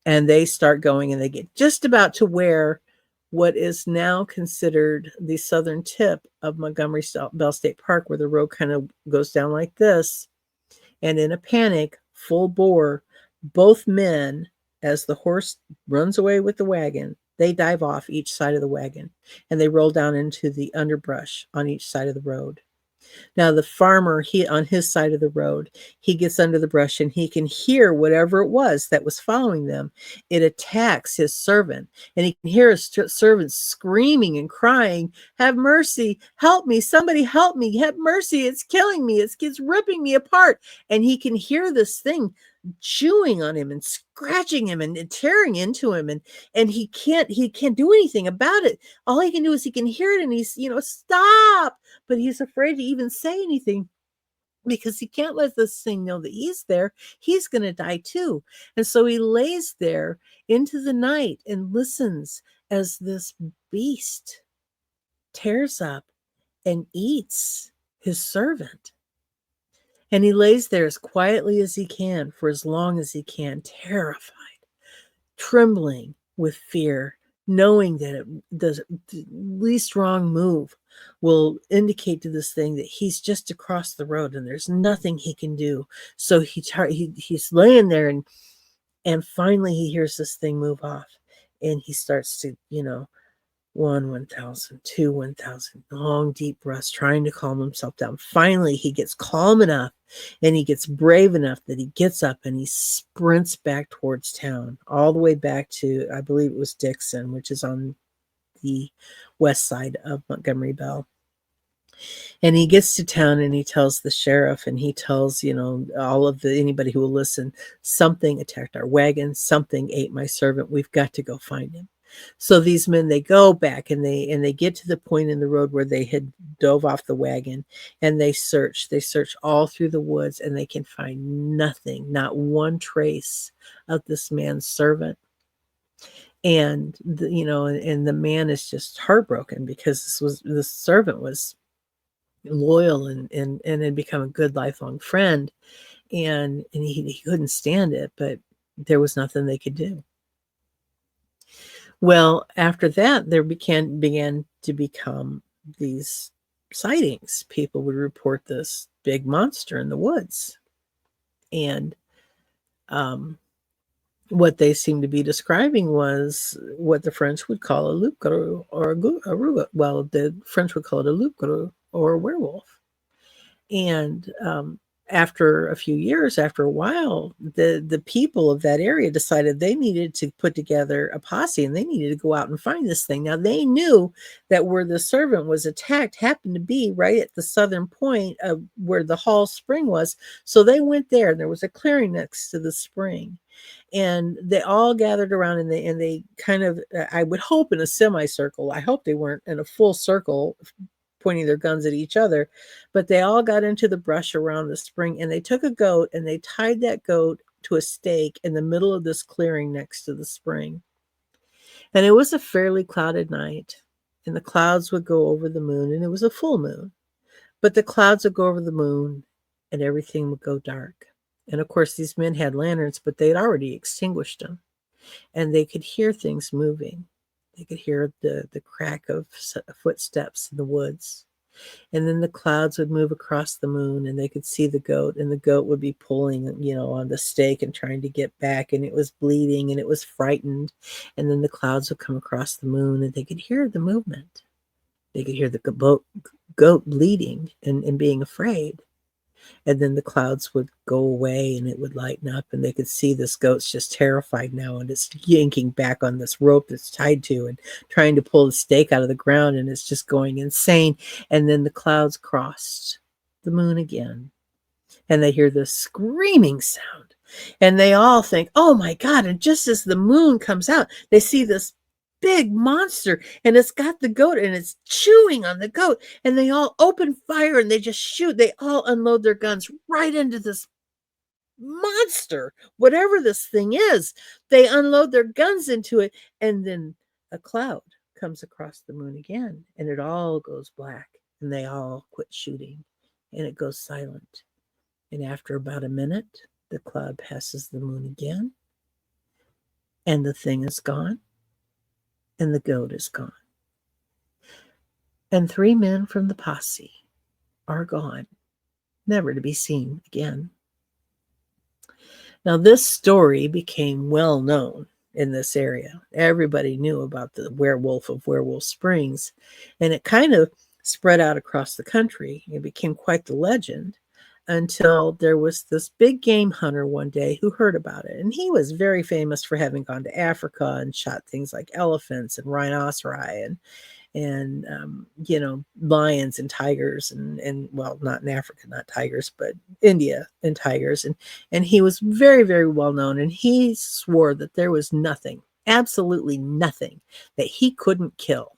And they start going, and they get just about to where what is now considered the southern tip of Montgomery Bell State Park, where the road kind of goes down like this. And in a panic, full bore, both men, as the horse runs away with the wagon, they dive off each side of the wagon, and they roll down into the underbrush on each side of the road. Now the farmer, on his side of the road, he gets under the brush, and he can hear whatever it was that was following them. It attacks his servant, and he can hear his servant screaming and crying, "Have mercy, help me, somebody help me, have mercy, it's killing me, it's ripping me apart." And he can hear this thing chewing on him and scratching him and tearing into him, and he can't do anything about it. All he can do is he can hear it, and he's, stop, but he's afraid to even say anything because he can't let this thing know that he's there. He's going to die too. And so he lays there into the night and listens as this beast tears up and eats his servant. And he lays there as quietly as he can for as long as he can, terrified, trembling with fear, knowing that the least wrong move will indicate to this thing that he's just across the road and there's nothing he can do. So he's laying there, and finally he hears this thing move off, and he starts to, 1,000, 2, 1,000, long deep breaths, trying to calm himself down. Finally, he gets calm enough, and he gets brave enough that he gets up and he sprints back towards town, all the way back to, I believe it was Dixon, which is on the west side of Montgomery Bell. And he gets to town, and he tells the sheriff, and he tells, all of anybody who will listen, something attacked our wagon, something ate my servant. We've got to go find him. So these men, they go back, and they get to the point in the road where they had dove off the wagon, and they search all through the woods, and they can find nothing, not one trace of this man's servant. And the man is just heartbroken because this servant was loyal and had become a good lifelong friend, and he couldn't stand it, but there was nothing they could do. Well, after that, there began to become these sightings. People would report this big monster in the woods. And what they seemed to be describing was what the French would call a loup-garou or a rouga. Well, the French would call it a loup-garou or a werewolf. And after a few years, after a while, the people of that area decided they needed to put together a posse, and they needed to go out and find this thing. Now, they knew that where the servant was attacked happened to be right at the southern point of where the Hall Spring was. So they went there, and there was a clearing next to the spring. And they all gathered around, and they kind of, I would hope, in a semicircle. I hope they weren't in a full circle pointing their guns at each other, but they all got into the brush around the spring, and they took a goat, and they tied that goat to a stake in the middle of this clearing next to the spring. And it was a fairly clouded night, and the clouds would go over the moon, and it was a full moon, but the clouds would go over the moon, and everything would go dark. And of course, these men had lanterns, but they'd already extinguished them, and they could hear things moving. They could hear the crack of footsteps in the woods. And then the clouds would move across the moon, and they could see the goat, and the goat would be pulling, on the stake and trying to get back, and it was bleeding, and it was frightened. And then the clouds would come across the moon, and they could hear the movement. They could hear the goat bleeding and being afraid. And then the clouds would go away, and it would lighten up, and they could see this goat's just terrified now, and it's yanking back on this rope that's tied to and trying to pull the stake out of the ground, and it's just going insane. And then the clouds crossed the moon again, and they hear this screaming sound, and they all think, oh my God. And just as the moon comes out, they see this big monster, and it's got the goat and it's chewing on the goat, and they all open fire and they just shoot. They all unload their guns right into this monster, whatever this thing is. They unload their guns into it, and then a cloud comes across the moon again, and it all goes black, and they all quit shooting, and it goes silent. And after about a minute, the cloud passes the moon again, and the thing is gone, and the goat is gone. And 3 men from the posse are gone, never to be seen again. Now, this story became well known in this area. Everybody knew about the werewolf of Werewolf Springs, and it kind of spread out across the country. It became quite the legend until there was this big game hunter one day who heard about it. And he was very famous for having gone to Africa and shot things like elephants and rhinoceri and lions and tigers and well, not in Africa, not tigers, but India and tigers. And he was very, very well known. And he swore that there was nothing, absolutely nothing that he couldn't kill.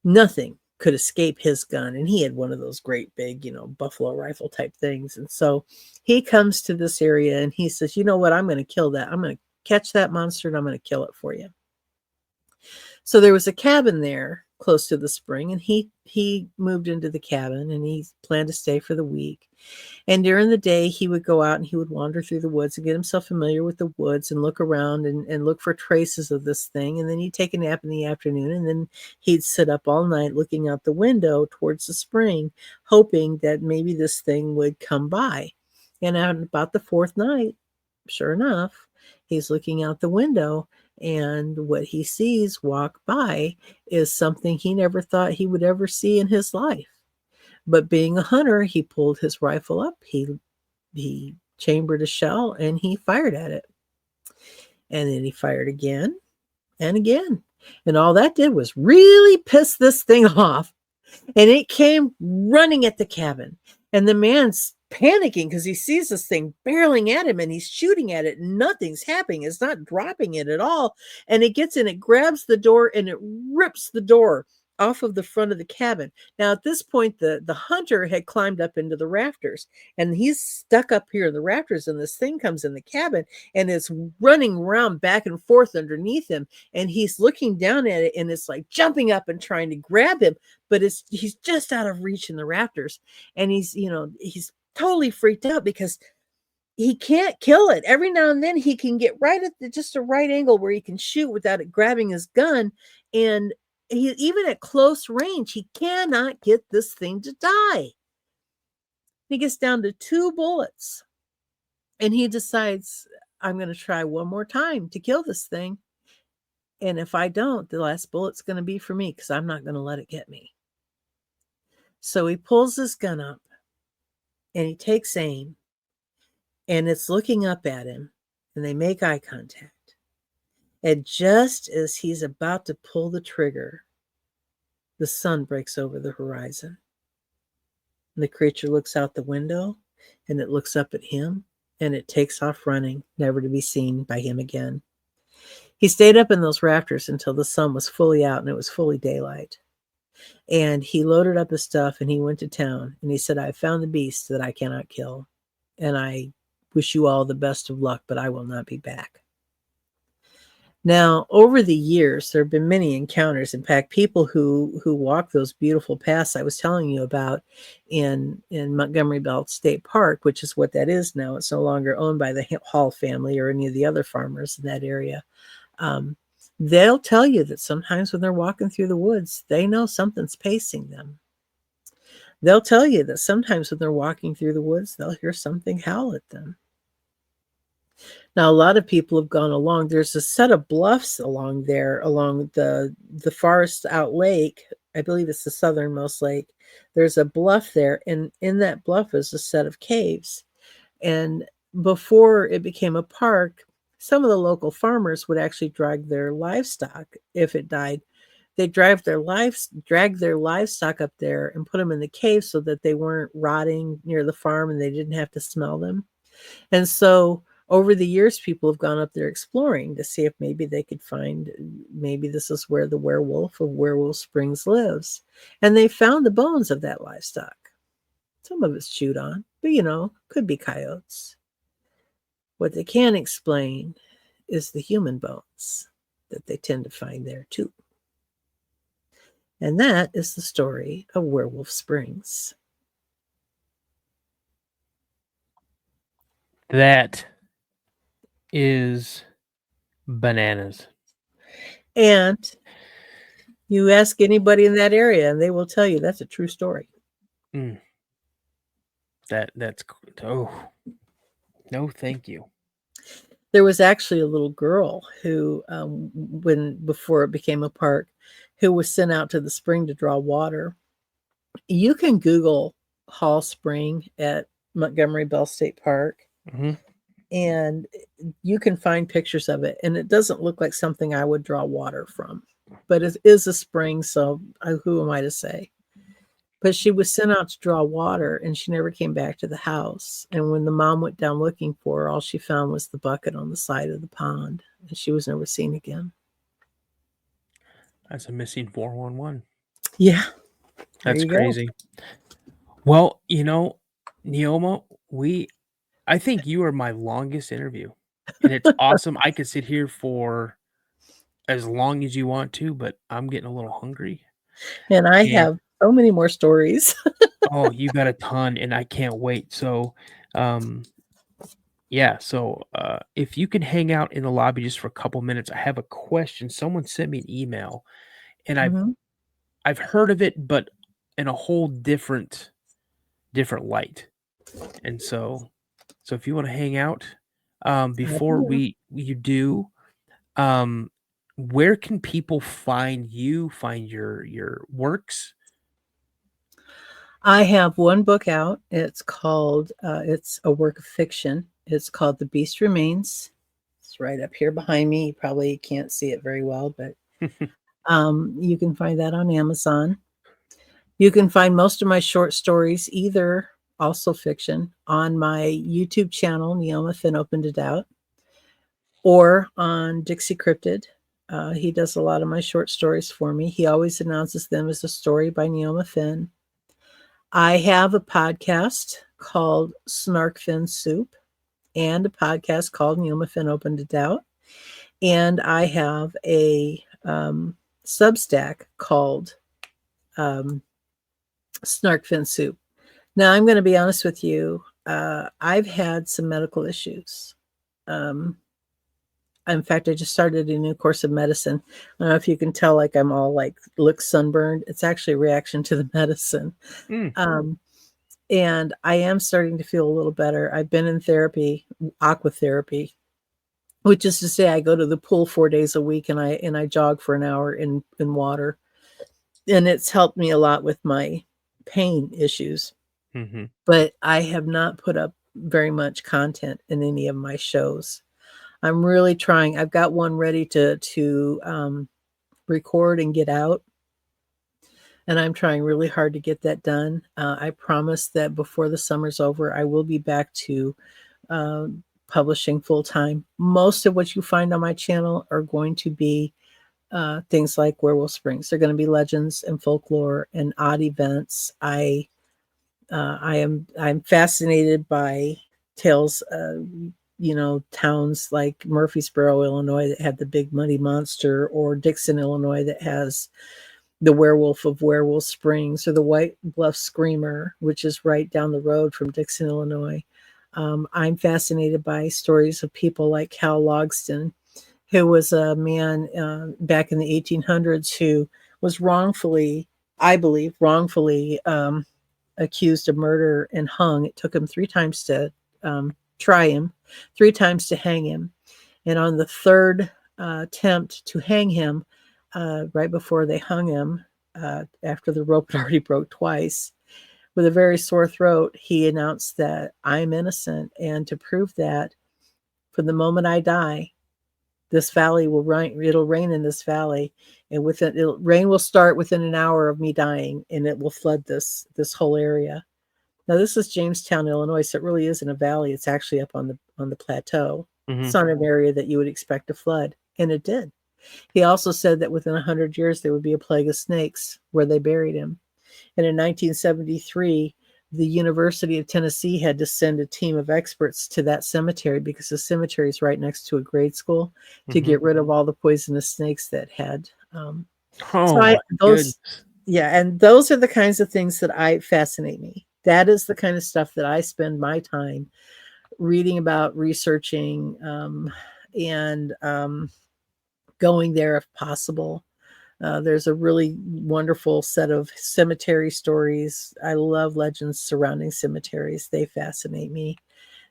Nothing could escape his gun. And he had one of those great big, buffalo rifle type things. And so he comes to this area and he says, you know what? I'm going to kill that. I'm going to catch that monster and I'm going to kill it for you. So there was a cabin there close to the spring, and he moved into the cabin and he planned to stay for the week. And during the day, he would go out and he would wander through the woods and get himself familiar with the woods and look around and look for traces of this thing. And then he'd take a nap in the afternoon, and then he'd sit up all night looking out the window towards the spring, hoping that maybe this thing would come by. And at about the fourth night, sure enough, he's looking out the window, and what he sees walk by is something he never thought he would ever see in his life. But being a hunter, he pulled his rifle up, he chambered a shell, and he fired at it. And then he fired again and again. And all that did was really piss this thing off. And it came running at the cabin. And the man's panicking because he sees this thing barreling at him and he's shooting at it. And nothing's happening. It's not dropping it at all. And it gets in, it grabs the door and it rips the door off of the front of the cabin. Now, at this point, the hunter had climbed up into the rafters and he's stuck up here in the rafters, and this thing comes in the cabin and it's running around back and forth underneath him. And he's looking down at it and it's like jumping up and trying to grab him, but he's just out of reach in the rafters. And he's totally freaked out because he can't kill it. Every now and then he can get right at just a right angle where he can shoot without it grabbing his gun. And even at close range, he cannot get this thing to die. He gets down to 2 bullets and he decides, I'm going to try one more time to kill this thing. And if I don't, the last bullet's going to be for me because I'm not going to let it get me. So he pulls his gun up and he takes aim, and it's looking up at him, and they make eye contact. And just as he's about to pull the trigger, the sun breaks over the horizon. And the creature looks out the window, and it looks up at him, and it takes off running, never to be seen by him again. He stayed up in those rafters until the sun was fully out and it was fully daylight. And he loaded up his stuff and he went to town, and he said, I found the beast that I cannot kill, and I wish you all the best of luck, but I will not be back. Now, over the years, there have been many encounters. In fact, people who walk those beautiful paths I was telling you about in Montgomery Bell State Park, which is what that is now. It's no longer owned by the Hall family or any of the other farmers in that area. They'll tell you that sometimes when they're walking through the woods, they know something's pacing them. They'll tell you that sometimes when they're walking through the woods, they'll hear something howl at them. Now, a lot of people have gone along. There's a set of bluffs along there, along the farthest out lake. I believe it's the southernmost lake. There's a bluff there, and in that bluff is a set of caves. And before it became a park, some of the local farmers would actually drag their livestock. If it died, they'd drag their livestock up there and put them in the cave so that they weren't rotting near the farm and they didn't have to smell them. And so Over the years, people have gone up there exploring to see if maybe they could find, maybe this is where the werewolf of Werewolf Springs lives. And they found the bones of that livestock. Some of it's chewed on, but could be coyotes. What they can't explain is the human bones that they tend to find there too. And that is the story of Werewolf Springs. That is bananas. And you ask anybody in that area and they will tell you that's a true story. That's no, thank you. There was actually a little girl who, before it became a park, who was sent out to the spring to draw water. You can Google Hall Spring at Montgomery Bell State Park, and you can find pictures of it. And it doesn't look like something I would draw water from, but it is a spring. So who am I to say? But she was sent out to draw water, and she never came back to the house. And when the mom went down looking for her, all she found was the bucket on the side of the pond, and she was never seen again. That's a missing 411. Yeah. That's crazy. Well, Neoma, I think you are my longest interview, and it's awesome. I could sit here for as long as you want to, but I'm getting a little hungry. And I have so many more stories. Oh, you got a ton, and I can't wait. So, if you can hang out in the lobby just for a couple minutes, I have a question. Someone sent me an email, and I've heard of it, but in a whole different light. And so if you want to hang out, before you do, where can people find you, find your works? I have one book out. It's called, it's a work of fiction. It's called The Beast Remains. It's right up here behind me. You probably can't see it very well, but you can find that on Amazon. You can find most of my short stories, either also fiction, on my YouTube channel, Neoma Finn Open to Doubt, or on Dixie Cryptid. He does a lot of my short stories for me. He always announces them as a story by Neoma Finn. I have a podcast called Snark Fin Soup and a podcast called Neoma Finn Open to Doubt. And I have a Substack called Snark Fin Soup. Now, I'm going to be honest with you. I've had some medical issues. In fact, I just started a new course of medicine. I don't know if you can tell, like I'm all look sunburned. It's actually a reaction to the medicine. And I am starting to feel a little better. I've been in therapy, aqua therapy, which is to say I go to the pool 4 days a week and I jog for an hour in water. And it's helped me a lot with my pain issues. But I have not put up very much content in any of my shows. I'm really trying. I've got one ready to record and get out. And I'm trying really hard to get that done. I promise that before the summer's over, I will be back to publishing full time. Most of what you find on my channel are going to be things like Werewolf Springs. They're going to be legends and folklore and odd events. I'm fascinated by tales, towns like Murfreesboro, Illinois, that had the big muddy monster, or Dixon, Illinois, that has the werewolf of Werewolf Springs, or the White Bluff Screamer, which is right down the road from Dixon, Illinois. I'm fascinated by stories of people like Cal Logston, who was a man back in the 1800s who was wrongfully accused of murder and hung. It took him 3 times to try him, 3 times to hang him. And on the third attempt to hang him, right before they hung him, after the rope had already broke twice, with a very sore throat, he announced that I'm innocent. And to prove that, from the moment I die, this valley will rain. It'll rain in this valley, and rain will start within an hour of me dying, and it will flood this whole area. Now this is Jamestown, Illinois, so it really is in a valley. It's actually up on the plateau. Mhm. It's not an area that you would expect to flood, and it did. He also said that within 100 years there would be a plague of snakes where they buried him. And in 1973, the University of Tennessee had to send a team of experts to that cemetery because the cemetery is right next to a grade school to Mhm. get rid of all the poisonous snakes that had. Oh, So my goodness. yeah, and those are the kinds of things that fascinate me. That is the kind of stuff that I spend my time reading about, researching, and going there if possible. There's a really wonderful set of cemetery stories. I love legends surrounding cemeteries. They fascinate me.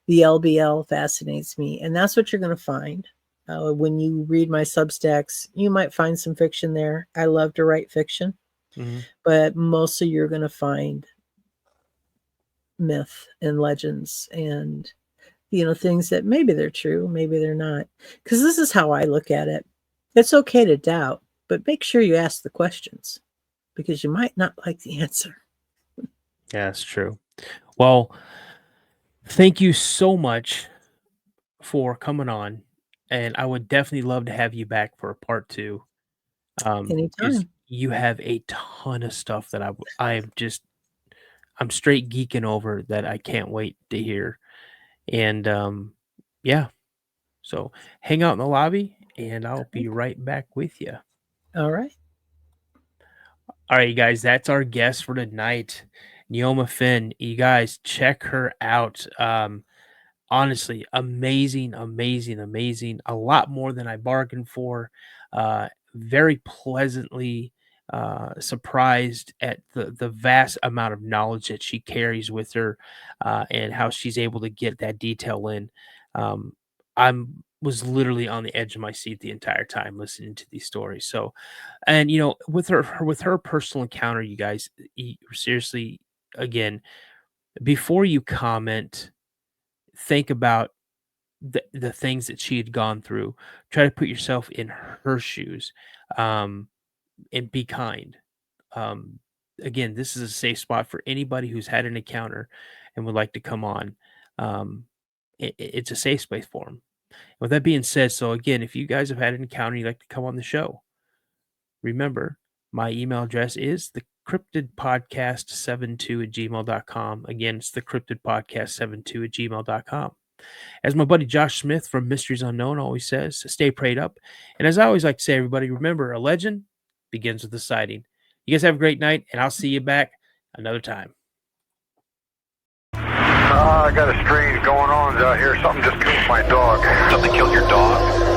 The LBL fascinates me. And that's what you're going to find. When you read my Substacks, you might find some fiction there. I love to write fiction, Mhm. but mostly you're going to find myth and legends and, things that maybe they're true, maybe they're not. Because this is how I look at it. It's okay to doubt, but make sure you ask the questions because you might not like the answer. Yeah, that's true. Well, thank you so much for coming on, and I would definitely love to have you back for a part 2. Because Anytime. you have a ton of stuff that I'm straight geeking over that I can't wait to hear. And yeah, so hang out in the lobby, and I'll be right back with you. All right. All right, you guys, that's our guest for tonight, Neoma Finn. You guys check her out. Honestly, amazing, amazing, amazing. A lot more than I bargained for. Very pleasantly surprised at the vast amount of knowledge that she carries with her, and how she's able to get that detail in. Um, I'm was literally on the edge of my seat the entire time listening to these stories. So, and with her personal encounter, you guys, seriously, again, before you comment, think about the things that she had gone through. Try to put yourself in her shoes, um, and be kind. Um, Again, this is a safe spot for anybody who's had an encounter and would like to come on. Um, it's a safe space for them. With that being said, so again, if you guys have had an encounter, you'd like to come on the show, remember my email address is the cryptid podcast 72 at gmail.com. Again, it's the cryptid podcast 72 at gmail.com. As my buddy Josh Smith from Mysteries Unknown always says, stay prayed up. And as I always like to say, everybody, remember, a legend begins with a sighting. You guys have a great night, and I'll see you back another time. I got a strange going on out here. Something just killed my dog. Something killed your dog?